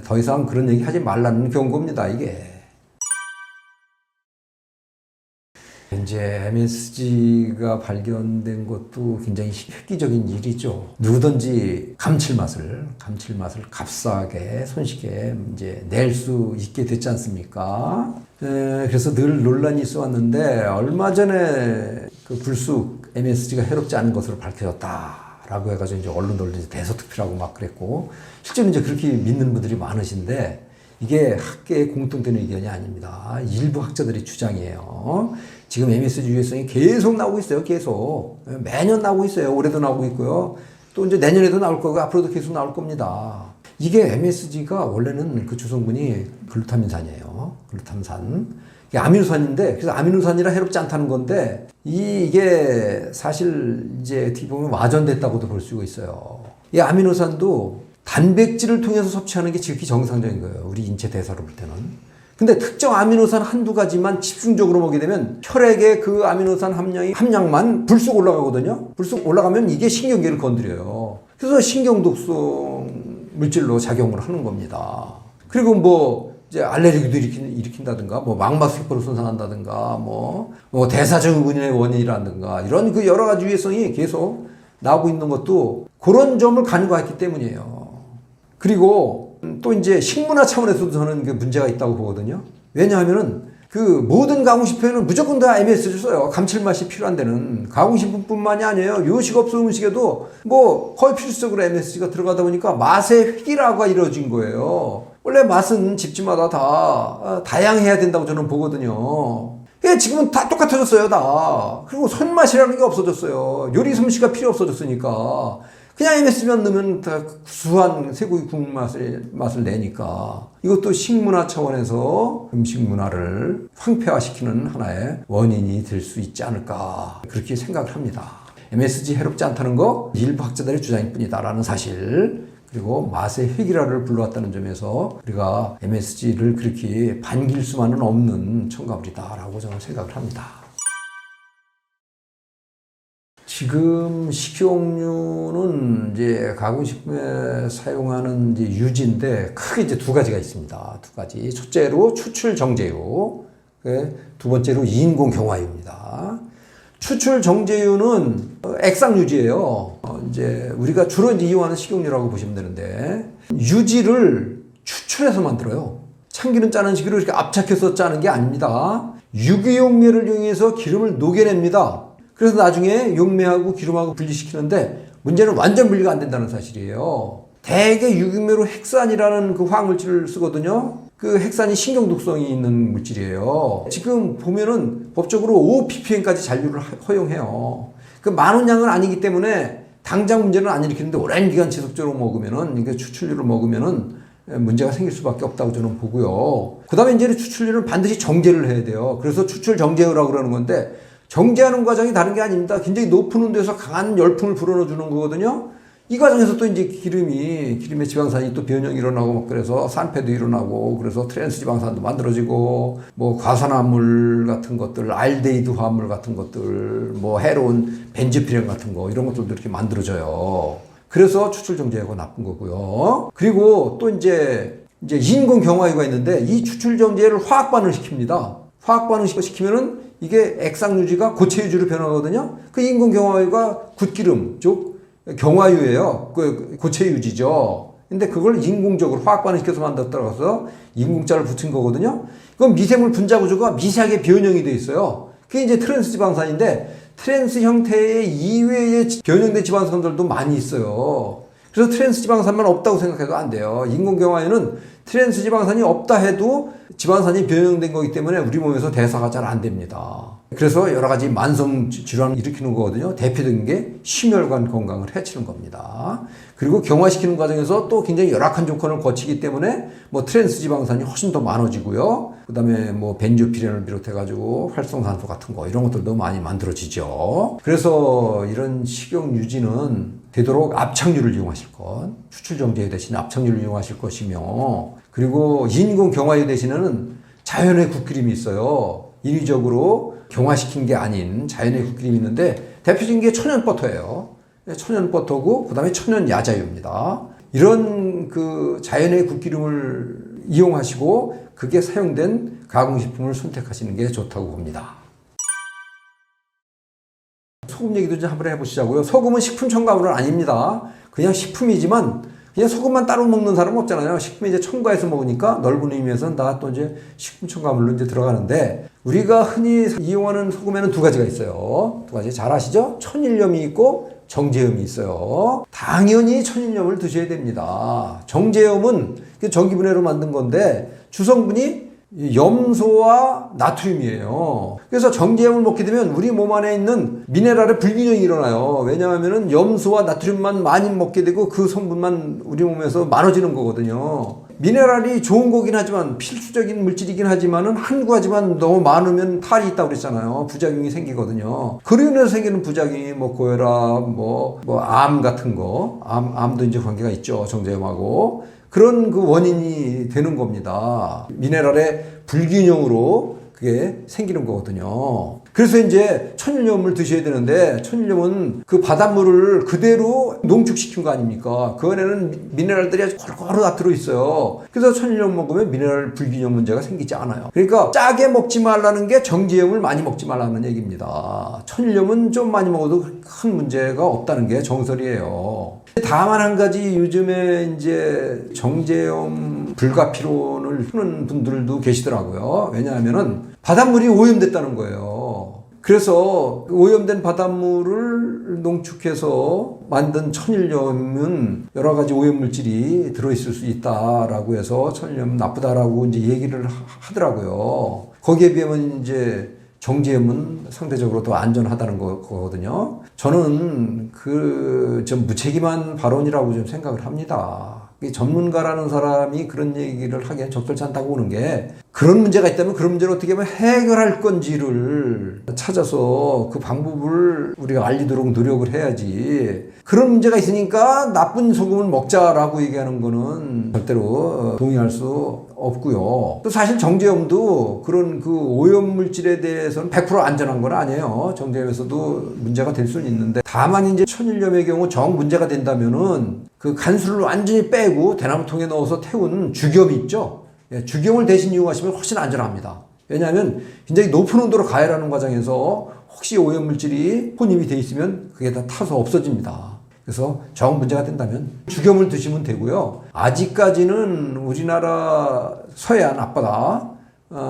Speaker 1: 더 이상 그런 얘기 하지 말라는 경고입니다, 이게. 이제 MSG가 발견된 것도 굉장히 획기적인 일이죠. 누구든지 감칠맛을 값싸게, 손쉽게 이제 낼 수 있게 됐지 않습니까? 그래서 늘 논란이 있어 왔는데, 얼마 전에 그 불쑥 MSG가 해롭지 않은 것으로 밝혀졌다. 라고 해가지고 이제 언론들도 이제 대서특필하고 막 그랬고, 실제로 이제 그렇게 믿는 분들이 많으신데, 이게 학계의 공통된 의견이 아닙니다. 일부 학자들의 주장이에요. 지금 MSG 유해성이 계속 나오고 있어요. 계속. 매년 나오고 있어요. 올해도 나오고 있고요. 또 이제 내년에도 나올 거고, 앞으로도 계속 나올 겁니다. 이게 MSG가 원래는 그 주성분이 글루타민산이에요. 글루타민산. 이게 아미노산인데, 그래서 아미노산이라 해롭지 않다는 건데, 이게 사실 이제 어떻게 보면 와전됐다고도 볼 수 있어요. 이 아미노산도 단백질을 통해서 섭취하는 게 지극히 정상적인 거예요. 우리 인체 대사로 볼 때는. 근데 특정 아미노산 한두 가지만 집중적으로 먹게 되면 혈액에 그 아미노산 함량만 불쑥 올라가거든요. 불쑥 올라가면 이게 신경계를 건드려요. 그래서 신경독성 물질로 작용을 하는 겁니다. 그리고 뭐 이제 알레르기도 일으킨다든가, 뭐 망막세포를 손상한다든가, 뭐 대사증후군의 원인이라든가 이런 그 여러 가지 유해성이 계속 나오고 있는 것도 그런 점을 간과했기 때문이에요. 그리고 또 이제 식문화 차원에서도 저는 그 문제가 있다고 보거든요. 왜냐하면은 그 모든 가공식품에는 무조건 다 MSG를 써요. 감칠맛이 필요한 데는. 가공식품뿐만이 아니에요. 요식업소 음식에도 뭐 거의 필수적으로 MSG가 들어가다 보니까 맛의 획일화가 이루어진 거예요. 원래 맛은 집집마다 다 다양해야 된다고 저는 보거든요. 지금은 다 똑같아졌어요, 다. 그리고 손맛이라는 게 없어졌어요. 요리 솜씨가 필요 없어졌으니까. 그냥 MSG만 넣으면 다 구수한 쇠고기 국물 맛을 내니까. 이것도 식문화 차원에서 음식 문화를 황폐화시키는 하나의 원인이 될 수 있지 않을까. 그렇게 생각을 합니다. MSG 해롭지 않다는 거 일부 학자들의 주장일 뿐이다라는 사실. 그리고 맛의 획일화를 불러왔다는 점에서 우리가 MSG를 그렇게 반길 수만은 없는 첨가물이다라고 저는 생각을 합니다. 지금 식용유는 이제 가공식품에 사용하는 이제 유지인데 크게 이제 두 가지가 있습니다. 두 가지. 첫째로 추출 정제유, 두 번째로 인공 경화유입니다. 추출 정제유는 액상 유지예요. 이제 우리가 주로 이제 이용하는 식용유라고 보시면 되는데 유지를 추출해서 만들어요. 참기름 짜는 식으로 이렇게 압착해서 짜는 게 아닙니다. 유기용매를 이용해서 기름을 녹여냅니다. 그래서 나중에 용매하고 기름하고 분리시키는데 문제는 완전 분리가 안 된다는 사실이에요. 대개 유기용매로 헥산이라는 그 화학물질을 쓰거든요. 그 헥산이 신경독성이 있는 물질이에요. 지금 보면은 법적으로 5ppm까지 잔류를 허용해요. 그 많은 양은 아니기 때문에 당장 문제는 안 일으키는데 오랜 기간 지속적으로 먹으면은, 이게 추출류를 먹으면은 문제가 생길 수밖에 없다고 저는 보고요. 그 다음에 이제 추출류는 반드시 정제를 해야 돼요. 그래서 추출 정제유라고 그러는 건데, 정제하는 과정이 다른 게 아닙니다. 굉장히 높은 온도에서 강한 열풍을 불어넣어 주는 거거든요. 이 과정에서 또 이제 기름의 지방산이 또 변형이 일어나고 막 그래서 산패도 일어나고, 그래서 트랜스 지방산도 만들어지고, 뭐 과산화물 같은 것들, 알데히드 화합물 같은 것들, 뭐 해로운 벤조피렌 같은 거, 이런 것들도 이렇게 만들어져요. 그래서 추출 정제가 나쁜 거고요. 그리고 또 이제 인공 경화유가 있는데 이 추출 정제를 화학 반응을 시킵니다. 화학 반응식을 시키면은 이게 액상 유지가 고체 유지로 변하거든요. 그 인공 경화유가 굿기름 쪽 경화유예요. 그 고체 유지죠. 근데 그걸 인공적으로 화학 반응시켜서 만들었다고 인공자를 붙인 거거든요. 그건 미생물 분자 구조가 미세하게 변형이 돼 있어요. 그게 이제 트랜스 지방산인데 트랜스 형태의 이외의 변형된 지방산들도 많이 있어요. 그래서 트랜스 지방산만 없다고 생각해도 안 돼요. 인공 경화에는 트랜스 지방산이 없다 해도 지방산이 변형된 거기 때문에 우리 몸에서 대사가 잘 안 됩니다. 그래서 여러 가지 만성 질환을 일으키는 거거든요. 대표적인 게 심혈관 건강을 해치는 겁니다. 그리고 경화시키는 과정에서 또 굉장히 열악한 조건을 거치기 때문에 뭐 트랜스 지방산이 훨씬 더 많아지고요. 그다음에 뭐 벤조피렌을 비롯해가지고 활성산소 같은 거 이런 것들도 많이 만들어지죠. 그래서 이런 식용 유지는 되도록 압착유를 이용하실 것, 추출 정제유 대신 압착유를 이용하실 것이며, 그리고 인공 경화유 대신에는 자연의 굿기름이 있어요. 인위적으로 경화시킨 게 아닌 자연의 굿기름이 있는데 대표적인 게 천연버터예요. 천연버터고 그다음에 천연야자유입니다. 이런 그 자연의 굿기름을 이용하시고 그게 사용된 가공식품을 선택하시는 게 좋다고 봅니다. 소금 얘기도 좀 한번 해보시자고요. 소금은 식품 첨가물은 아닙니다. 그냥 식품이지만 그냥 소금만 따로 먹는 사람은 없잖아요. 식품이 이제 첨가해서 먹으니까 넓은 의미에서는 다 또 이제 식품 첨가물로 이제 들어가는데 우리가 흔히 이용하는 소금에는 두 가지가 있어요. 두 가지 잘 아시죠? 천일염이 있고 정제염이 있어요. 당연히 천일염을 드셔야 됩니다. 정제염은 전기분해로 만든 건데 주성분이 염소와 나트륨이에요. 그래서 정제염을 먹게 되면 우리 몸 안에 있는 미네랄의 불균형이 일어나요. 왜냐하면 염소와 나트륨만 많이 먹게 되고 그 성분만 우리 몸에서 많아지는 거거든요. 미네랄이 좋은 거긴 하지만 필수적인 물질이긴 하지만은 한구하지만 너무 많으면 탈이 있다고 그랬잖아요. 부작용이 생기거든요. 그로 인해서 생기는 부작용이 뭐 고혈압, 암 같은 거, 암도 이제 관계가 있죠. 정제염하고. 그런 그 원인이 되는 겁니다. 미네랄의 불균형으로 그게 생기는 거거든요. 그래서 이제 천일염을 드셔야 되는데 천일염은 그 바닷물을 그대로 농축시킨 거 아닙니까? 그 안에는 미네랄들이 아주 골고루 다 들어있어요. 그래서 천일염 먹으면 미네랄 불균형 문제가 생기지 않아요. 그러니까 짜게 먹지 말라는 게 정제염을 많이 먹지 말라는 얘기입니다. 천일염은 좀 많이 먹어도 큰 문제가 없다는 게 정설이에요. 다만 한 가지 요즘에 이제 정제염 불가피론을 하는 분들도 계시더라고요. 왜냐하면은 바닷물이 오염됐다는 거예요. 그래서 오염된 바닷물을 농축해서 만든 천일염은 여러 가지 오염물질이 들어있을 수 있다라고 해서 천일염은 나쁘다라고 이제 얘기를 하더라고요. 거기에 비하면 이제 정제염은 상대적으로 더 안전하다는 거거든요. 저는 좀 무책임한 발언이라고 좀 생각을 합니다. 전문가라는 사람이 그런 얘기를 하기엔 적절치 않다고 보는 게 그런 문제가 있다면 그런 문제를 어떻게 하면 해결할 건지를 찾아서 그 방법을 우리가 알리도록 노력을 해야지 그런 문제가 있으니까 나쁜 소금을 먹자라고 얘기하는 거는 절대로 동의할 수 없고요. 또 사실 정제염도 그런 그 오염물질에 대해서는 100% 안전한 건 아니에요. 정제염에서도 문제가 될 수는 있는데 다만 이제 천일염의 경우 정 문제가 된다면은 그 간수를 완전히 빼고 대나무통에 넣어서 태운 죽염이 있죠. 죽염을 대신 이용하시면 훨씬 안전합니다. 왜냐하면 굉장히 높은 온도로 가열하는 과정에서 혹시 오염물질이 혼입이 돼 있으면 그게 다 타서 없어집니다. 그래서 정 문제가 된다면 죽염을 드시면 되고요. 아직까지는 우리나라 서해안 앞바다,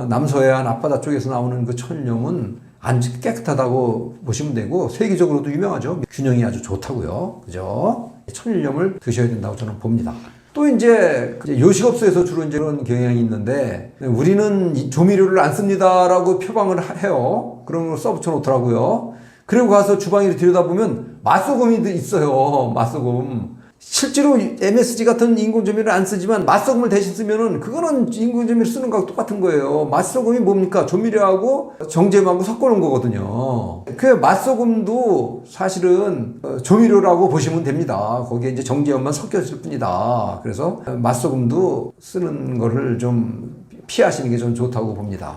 Speaker 1: 남서해안 앞바다 쪽에서 나오는 그 천일염은 아주 깨끗하다고 보시면 되고 세계적으로도 유명하죠. 균형이 아주 좋다고요. 그죠? 천일염을 드셔야 된다고 저는 봅니다. 또 이제 요식업소에서 주로 이제 그런 경향이 있는데 우리는 조미료를 안 씁니다라고 표방을 해요. 그런 걸 써붙여 놓더라고요. 그리고 가서 주방에 들여다보면 맛소금이 있어요. 맛소금. 실제로 MSG 같은 인공조미료를 안 쓰지만 맛소금을 대신 쓰면은 그거는 인공조미료 쓰는 거하고 똑같은 거예요. 맛소금이 뭡니까? 조미료하고 정제염하고 섞어놓은 거거든요. 그 맛소금도 사실은 조미료라고 보시면 됩니다. 거기에 이제 정제염만 섞였을 뿐이다. 그래서 맛소금도 쓰는 거를 좀 피하시는 게 좀 좋다고 봅니다.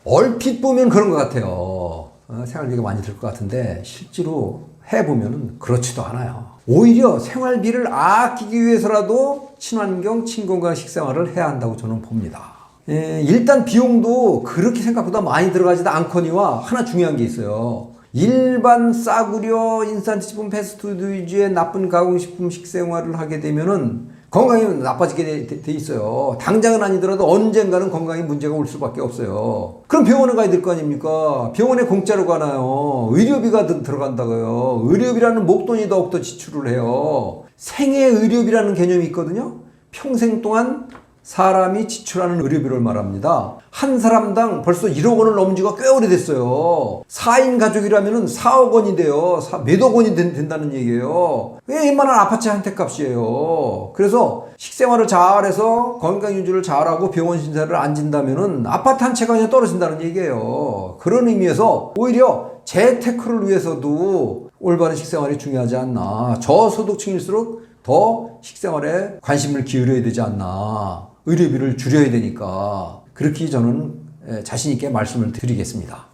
Speaker 1: 얼핏 보면 그런 것 같아요. 생활비가 많이 들 것 같은데 실제로 해보면 그렇지도 않아요. 오히려 생활비를 아끼기 위해서라도 친환경, 친건강 식생활을 해야 한다고 저는 봅니다. 일단 비용도 그렇게 생각보다 많이 들어가지도 않거니와 하나 중요한 게 있어요. 일반 싸구려 인스턴트식품 패스트푸드 위주의 나쁜 가공식품 식생활을 하게 되면은 건강이 나빠지게 돼 있어요. 당장은 아니더라도 언젠가는 건강에 문제가 올 수밖에 없어요. 그럼 병원에 가야 될 거 아닙니까? 병원에 공짜로 가나요? 의료비가 들어간다고요. 의료비라는 목돈이 더욱더 지출을 해요. 생애 의료비라는 개념이 있거든요. 평생 동안 사람이 지출하는 의료비를 말합니다. 한 사람당 벌써 1억 원을 넘은 지가 꽤 오래됐어요. 4인 가족이라면 4억 원이 돼요. 몇억 원이 된다는 얘기예요. 웬만한 아파트 한 채 값이에요. 그래서 식생활을 잘해서 건강 유지를 잘하고 병원 신세를 안 진다면 아파트 한 채가 그냥 떨어진다는 얘기예요. 그런 의미에서 오히려 재테크를 위해서도 올바른 식생활이 중요하지 않나. 저소득층일수록 더 식생활에 관심을 기울여야 되지 않나. 의료비를 줄여야 되니까. 그렇게 저는 자신 있게 말씀을 드리겠습니다.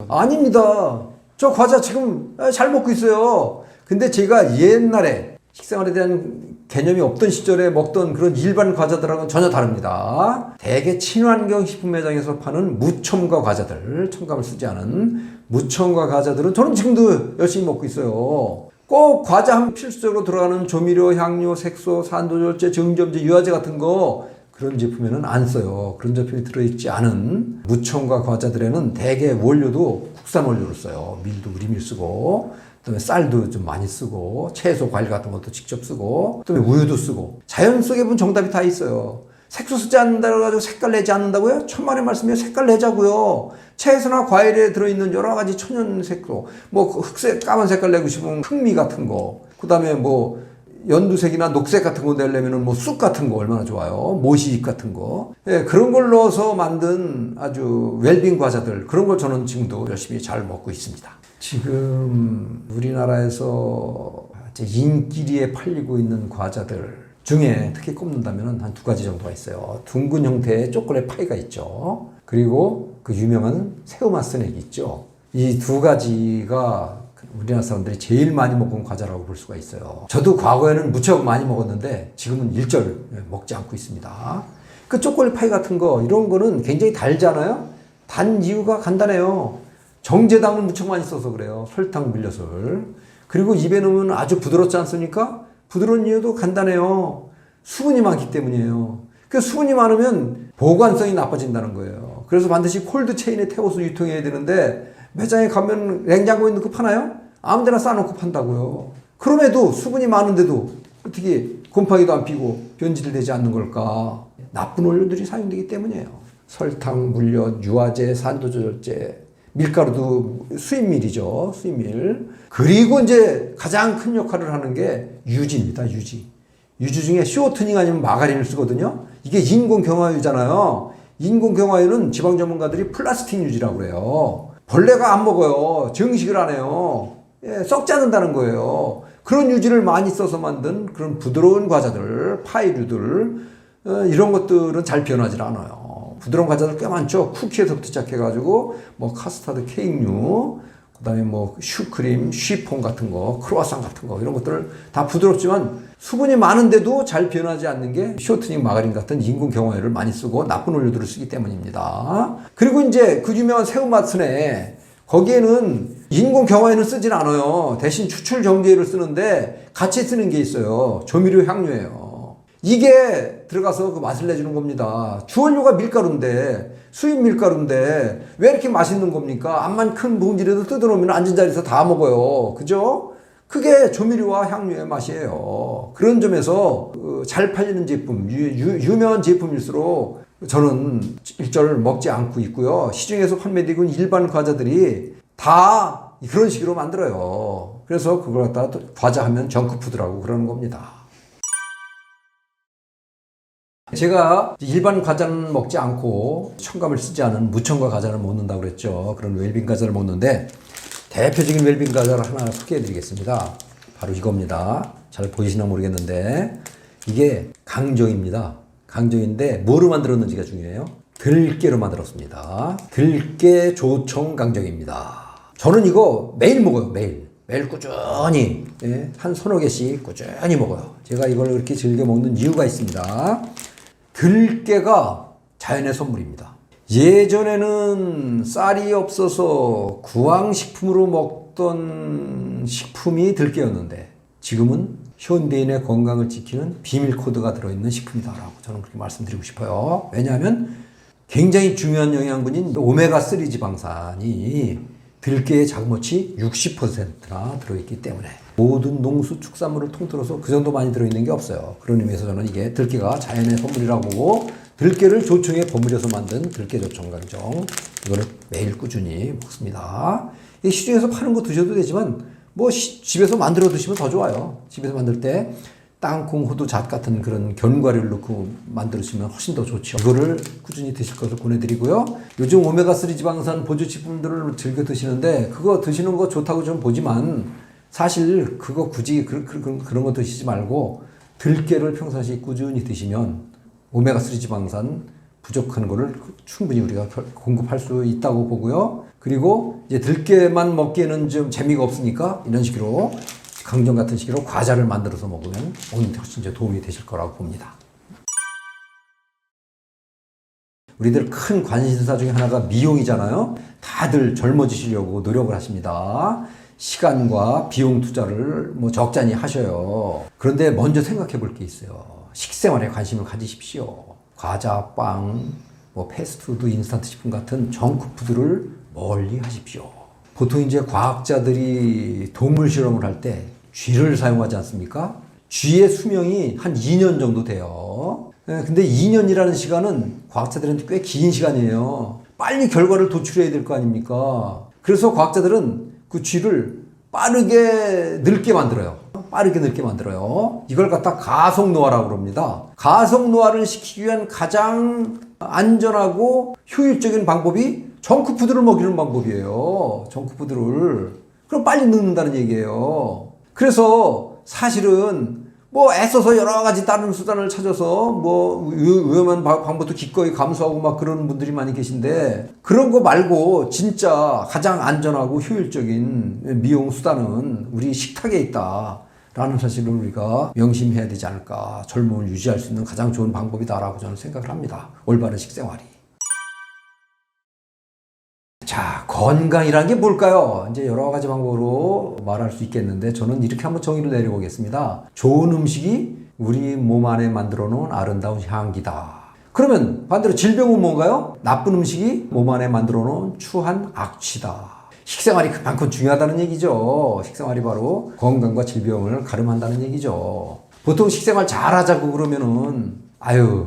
Speaker 1: 아닙니다. 저 과자 지금 잘 먹고 있어요. 근데 제가 옛날에 식생활에 대한 개념이 없던 시절에 먹던 그런 일반 과자들하고는 전혀 다릅니다. 대개 친환경 식품 매장에서 파는 무첨가 과자들, 첨가물 쓰지 않은 무첨가 과자들은 저는 지금도 열심히 먹고 있어요. 꼭 과자 한 필수적으로 들어가는 조미료, 향료, 색소, 산도절제, 증점제, 유화제 같은 거 그런 제품에는 안 써요. 그런 제품이 들어있지 않은 무첨가 과자들에는 대개 원료도 국산 원료를 써요. 밀도 우리밀 쓰고, 그다음에 쌀도 좀 많이 쓰고, 채소, 과일 같은 것도 직접 쓰고, 그다음에 우유도 쓰고. 자연 속에 보면 정답이 다 있어요. 색소 쓰지 않는다고 해가지고 색깔 내지 않는다고요? 천만의 말씀이에요. 색깔 내자고요. 채소나 과일에 들어있는 여러 가지 천연 색소, 뭐 흑색, 까만 색깔 내고 싶으면 흑미 같은 거, 그 다음에 뭐 연두색이나 녹색 같은 거 내려면은 뭐 쑥 같은 거 얼마나 좋아요. 모시잎 같은 거. 예, 그런 걸 넣어서 만든 아주 웰빙 과자들, 그런 걸 저는 지금도 열심히 잘 먹고 있습니다. 지금 우리나라에서 인기리에 팔리고 있는 과자들 중에 특히 꼽는다면 한 두 가지 정도가 있어요. 둥근 형태의 초콜릿 파이가 있죠. 그리고 그 유명한 새우맛 스낵이 있죠. 이 두 가지가 우리나라 사람들이 제일 많이 먹은 과자라고 볼 수가 있어요. 저도 과거에는 무척 많이 먹었는데 지금은 일절 먹지 않고 있습니다. 그 초콜릿 파이 같은 거, 이런 거는 굉장히 달잖아요. 단 이유가 간단해요. 정제당을 무척 많이 써서 그래요. 설탕, 물엿을. 그리고 입에 넣으면 아주 부드럽지 않습니까? 부드러운 이유도 간단해요. 수분이 많기 때문이에요. 그 수분이 많으면 보관성이 나빠진다는 거예요. 그래서 반드시 콜드 체인에 태워서 유통해야 되는데 매장에 가면 냉장고에 넣고 파나요? 아무 데나 싸놓고 판다고요. 그럼에도 수분이 많은데도 어떻게 곰팡이도 안 피고 변질되지 않는 걸까? 나쁜 원료들이 사용되기 때문이에요. 설탕, 물엿, 유화제, 산도조절제, 밀가루도 수입밀이죠. 수입밀. 그리고 이제 가장 큰 역할을 하는 게 유지입니다. 유지. 유지 중에 쇼트닝 아니면 마가린을 쓰거든요. 이게 인공경화유잖아요. 인공경화유는 지방 전문가들이 플라스틱 유지라고 그래요. 벌레가 안 먹어요. 증식을 안 해요. 예, 썩지 않는다는 거예요. 그런 유지를 많이 써서 만든 그런 부드러운 과자들, 파이류들, 이런 것들은 잘 변하지 않아요. 부드러운 과자들 꽤 많죠. 쿠키에서부터 시작해가지고 뭐 카스타드 케이크류, 그다음에 뭐 슈크림, 쉬폰 같은 거, 크루아상 같은 거, 이런 것들 다 부드럽지만 수분이 많은데도 잘 변하지 않는 게 쇼트닝 마가린 같은 인공 경화유를 많이 쓰고 나쁜 원료들을 쓰기 때문입니다. 그리고 이제 그 유명한 새우맛 스낵, 거기에는 인공 경화유는 쓰진 않아요. 대신 추출 정제유를 쓰는데 같이 쓰는 게 있어요. 조미료 향료예요. 이게 들어가서 그 맛을 내주는 겁니다. 주원료가 밀가루인데, 수입 밀가루인데 왜 이렇게 맛있는 겁니까? 암만 큰 묵은지라도 뜯어놓으면 앉은 자리에서 다 먹어요. 그죠? 그게 조미료와 향료의 맛이에요. 그런 점에서 잘 팔리는 제품, 유명한 제품일수록 저는 일절 먹지 않고 있고요. 시중에서 판매되고 있는 일반 과자들이 다 그런 식으로 만들어요. 그래서 그걸 갖다가 과자 하면 정크푸드라고 그러는 겁니다. 제가 일반 과자는 먹지 않고 첨가물 쓰지 않은 무첨가 과자를 먹는다고 그랬죠. 그런 웰빙 과자를 먹는데 대표적인 웰빙 과자를 하나 소개해 드리겠습니다. 바로 이겁니다. 잘 보이시나 모르겠는데 이게 강정입니다. 강정인데 뭐로 만들었는지가 중요해요. 들깨로 만들었습니다. 들깨 조청 강정입니다. 저는 이거 매일 먹어요. 매일 꾸준히, 한 서너 개씩 꾸준히 먹어요. 제가 이걸 그렇게 즐겨 먹는 이유가 있습니다. 들깨가 자연의 선물입니다. 예전에는 쌀이 없어서 구황식품으로 먹던 식품이 들깨였는데 지금은 현대인의 건강을 지키는 비밀 코드가 들어있는 식품이다라고 저는 그렇게 말씀드리고 싶어요. 왜냐하면 굉장히 중요한 영양분인 오메가3 지방산이 들깨의 작물치 60%나 들어있기 때문에 모든 농수축산물을 통틀어서 그 정도 많이 들어있는 게 없어요. 그런 의미에서 저는 이게 들깨가 자연의 선물이라고 보고 들깨를 조청에 버무려서 만든 들깨조청강정 이거를 매일 꾸준히 먹습니다. 시중에서 파는 거 드셔도 되지만 뭐 집에서 만들어 드시면 더 좋아요. 집에서 만들 때 땅콩, 호두잣 같은 그런 견과류를 넣고 만들으시면 훨씬 더 좋죠. 이거를 꾸준히 드실 것을 권해드리고요. 요즘 오메가3 지방산 보조식품들을 즐겨 드시는데 그거 드시는 거 좋다고 좀 보지만 사실 그거 굳이 그런 거 드시지 말고 들깨를 평상시 꾸준히 드시면 오메가3 지방산 부족한 거를 충분히 우리가 공급할 수 있다고 보고요. 그리고 이제 들깨만 먹기에는 좀 재미가 없으니까 이런 식으로 강정 같은 식으로 과자를 만들어서 먹으면 훨씬 이제 도움이 되실 거라고 봅니다. 우리들 큰 관심사 중에 하나가 미용이잖아요. 다들 젊어지시려고 노력을 하십니다. 시간과 비용 투자를 적잖이 하셔요. 그런데 먼저 생각해 볼 게 있어요. 식생활에 관심을 가지십시오. 과자, 빵, 패스트푸드, 인스턴트 식품 같은 정크푸드를 멀리 하십시오. 보통 이제 과학자들이 동물 실험을 할 때 쥐를 사용하지 않습니까? 쥐의 수명이 한 2년 정도 돼요. 근데 2년이라는 시간은 과학자들한테 꽤 긴 시간이에요. 빨리 결과를 도출해야 될 거 아닙니까? 그래서 과학자들은 그 쥐를 빠르게 늙게 만들어요. 이걸 갖다 가속 노화라고 그럽니다. 가속 노화를 시키기 위한 가장 안전하고 효율적인 방법이 정크푸드를 먹이는 방법이에요. 정크푸드를. 그럼 빨리 늙는다는 얘기예요. 그래서 사실은 애써서 여러 가지 다른 수단을 찾아서 위험한 방법도 기꺼이 감수하고 막 그런 분들이 많이 계신데 그런 거 말고 진짜 가장 안전하고 효율적인 미용 수단은 우리 식탁에 있다. 라는 사실을 우리가 명심해야 되지 않을까. 젊음을 유지할 수 있는 가장 좋은 방법이다라고 저는 생각을 합니다. 올바른 식생활이. 자, 건강이란 게 뭘까요? 이제 여러 가지 방법으로 말할 수 있겠는데 저는 이렇게 한번 정의를 내려보겠습니다. 좋은 음식이 우리 몸 안에 만들어 놓은 아름다운 향기다. 그러면 반대로 질병은 뭔가요? 나쁜 음식이 몸 안에 만들어 놓은 추한 악취다. 식생활이 그만큼 중요하다는 얘기죠. 식생활이 바로 건강과 질병을 가름한다는 얘기죠. 보통 식생활 잘하자고 그러면은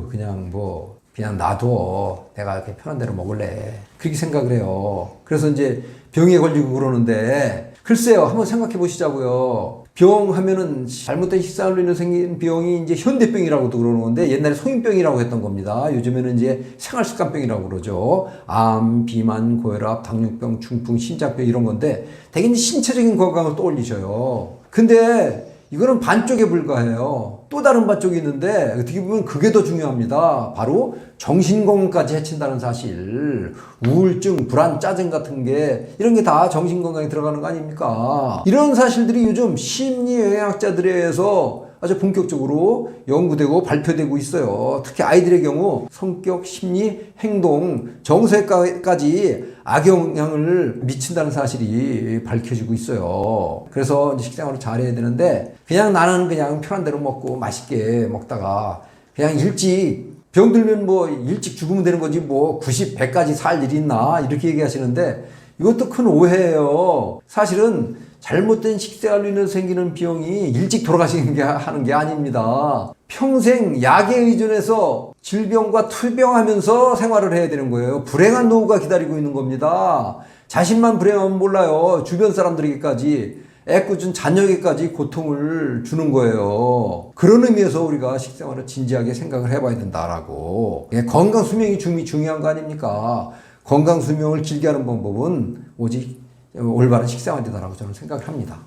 Speaker 1: 그냥 놔둬. 내가 이렇게 편한 대로 먹을래. 그렇게 생각을 해요. 그래서 이제 병에 걸리고 그러는데 글쎄요. 한번 생각해 보시자고요. 병 하면은 잘못된 식사로 인해서 생긴 병이 이제 현대병이라고도 그러는 건데 옛날에 성인병이라고 했던 겁니다. 요즘에는 이제 생활습관병이라고 그러죠. 암, 비만, 고혈압, 당뇨병, 중풍, 심장병 이런 건데 대개 신체적인 건강을 떠올리셔요. 근데 이거는 반쪽에 불과해요. 또 다른 반쪽이 있는데 어떻게 보면 그게 더 중요합니다. 바로 정신건강까지 해친다는 사실. 우울증, 불안, 짜증 같은 게 이런 게 다 정신건강에 들어가는 거 아닙니까? 이런 사실들이 요즘 심리영양학자들에 의해서 아주 본격적으로 연구되고 발표되고 있어요. 특히 아이들의 경우 성격, 심리, 행동, 정서까지 악영향을 미친다는 사실이 밝혀지고 있어요. 그래서 식생활을 잘해야 되는데 나는 그냥 편한 대로 먹고 맛있게 먹다가 그냥 일찍 병들면 일찍 죽으면 되는 거지 90, 100까지 살 일이 있나 이렇게 얘기하시는데 이것도 큰 오해예요. 사실은 잘못된 식생활로 인해서 생기는 병이 일찍 돌아가시는 하는 게 아닙니다. 평생 약에 의존해서 질병과 투병하면서 생활을 해야 되는 거예요. 불행한 노후가 기다리고 있는 겁니다. 자신만 불행하면 몰라요. 주변 사람들에게까지 애꿎은 자녀에게까지 고통을 주는 거예요. 그런 의미에서 우리가 식생활을 진지하게 생각을 해봐야 된다라고. 건강 수명이 중요한 거 아닙니까? 건강 수명을 길게 하는 방법은 오직 올바른 식생활이다라고 저는 생각을 합니다.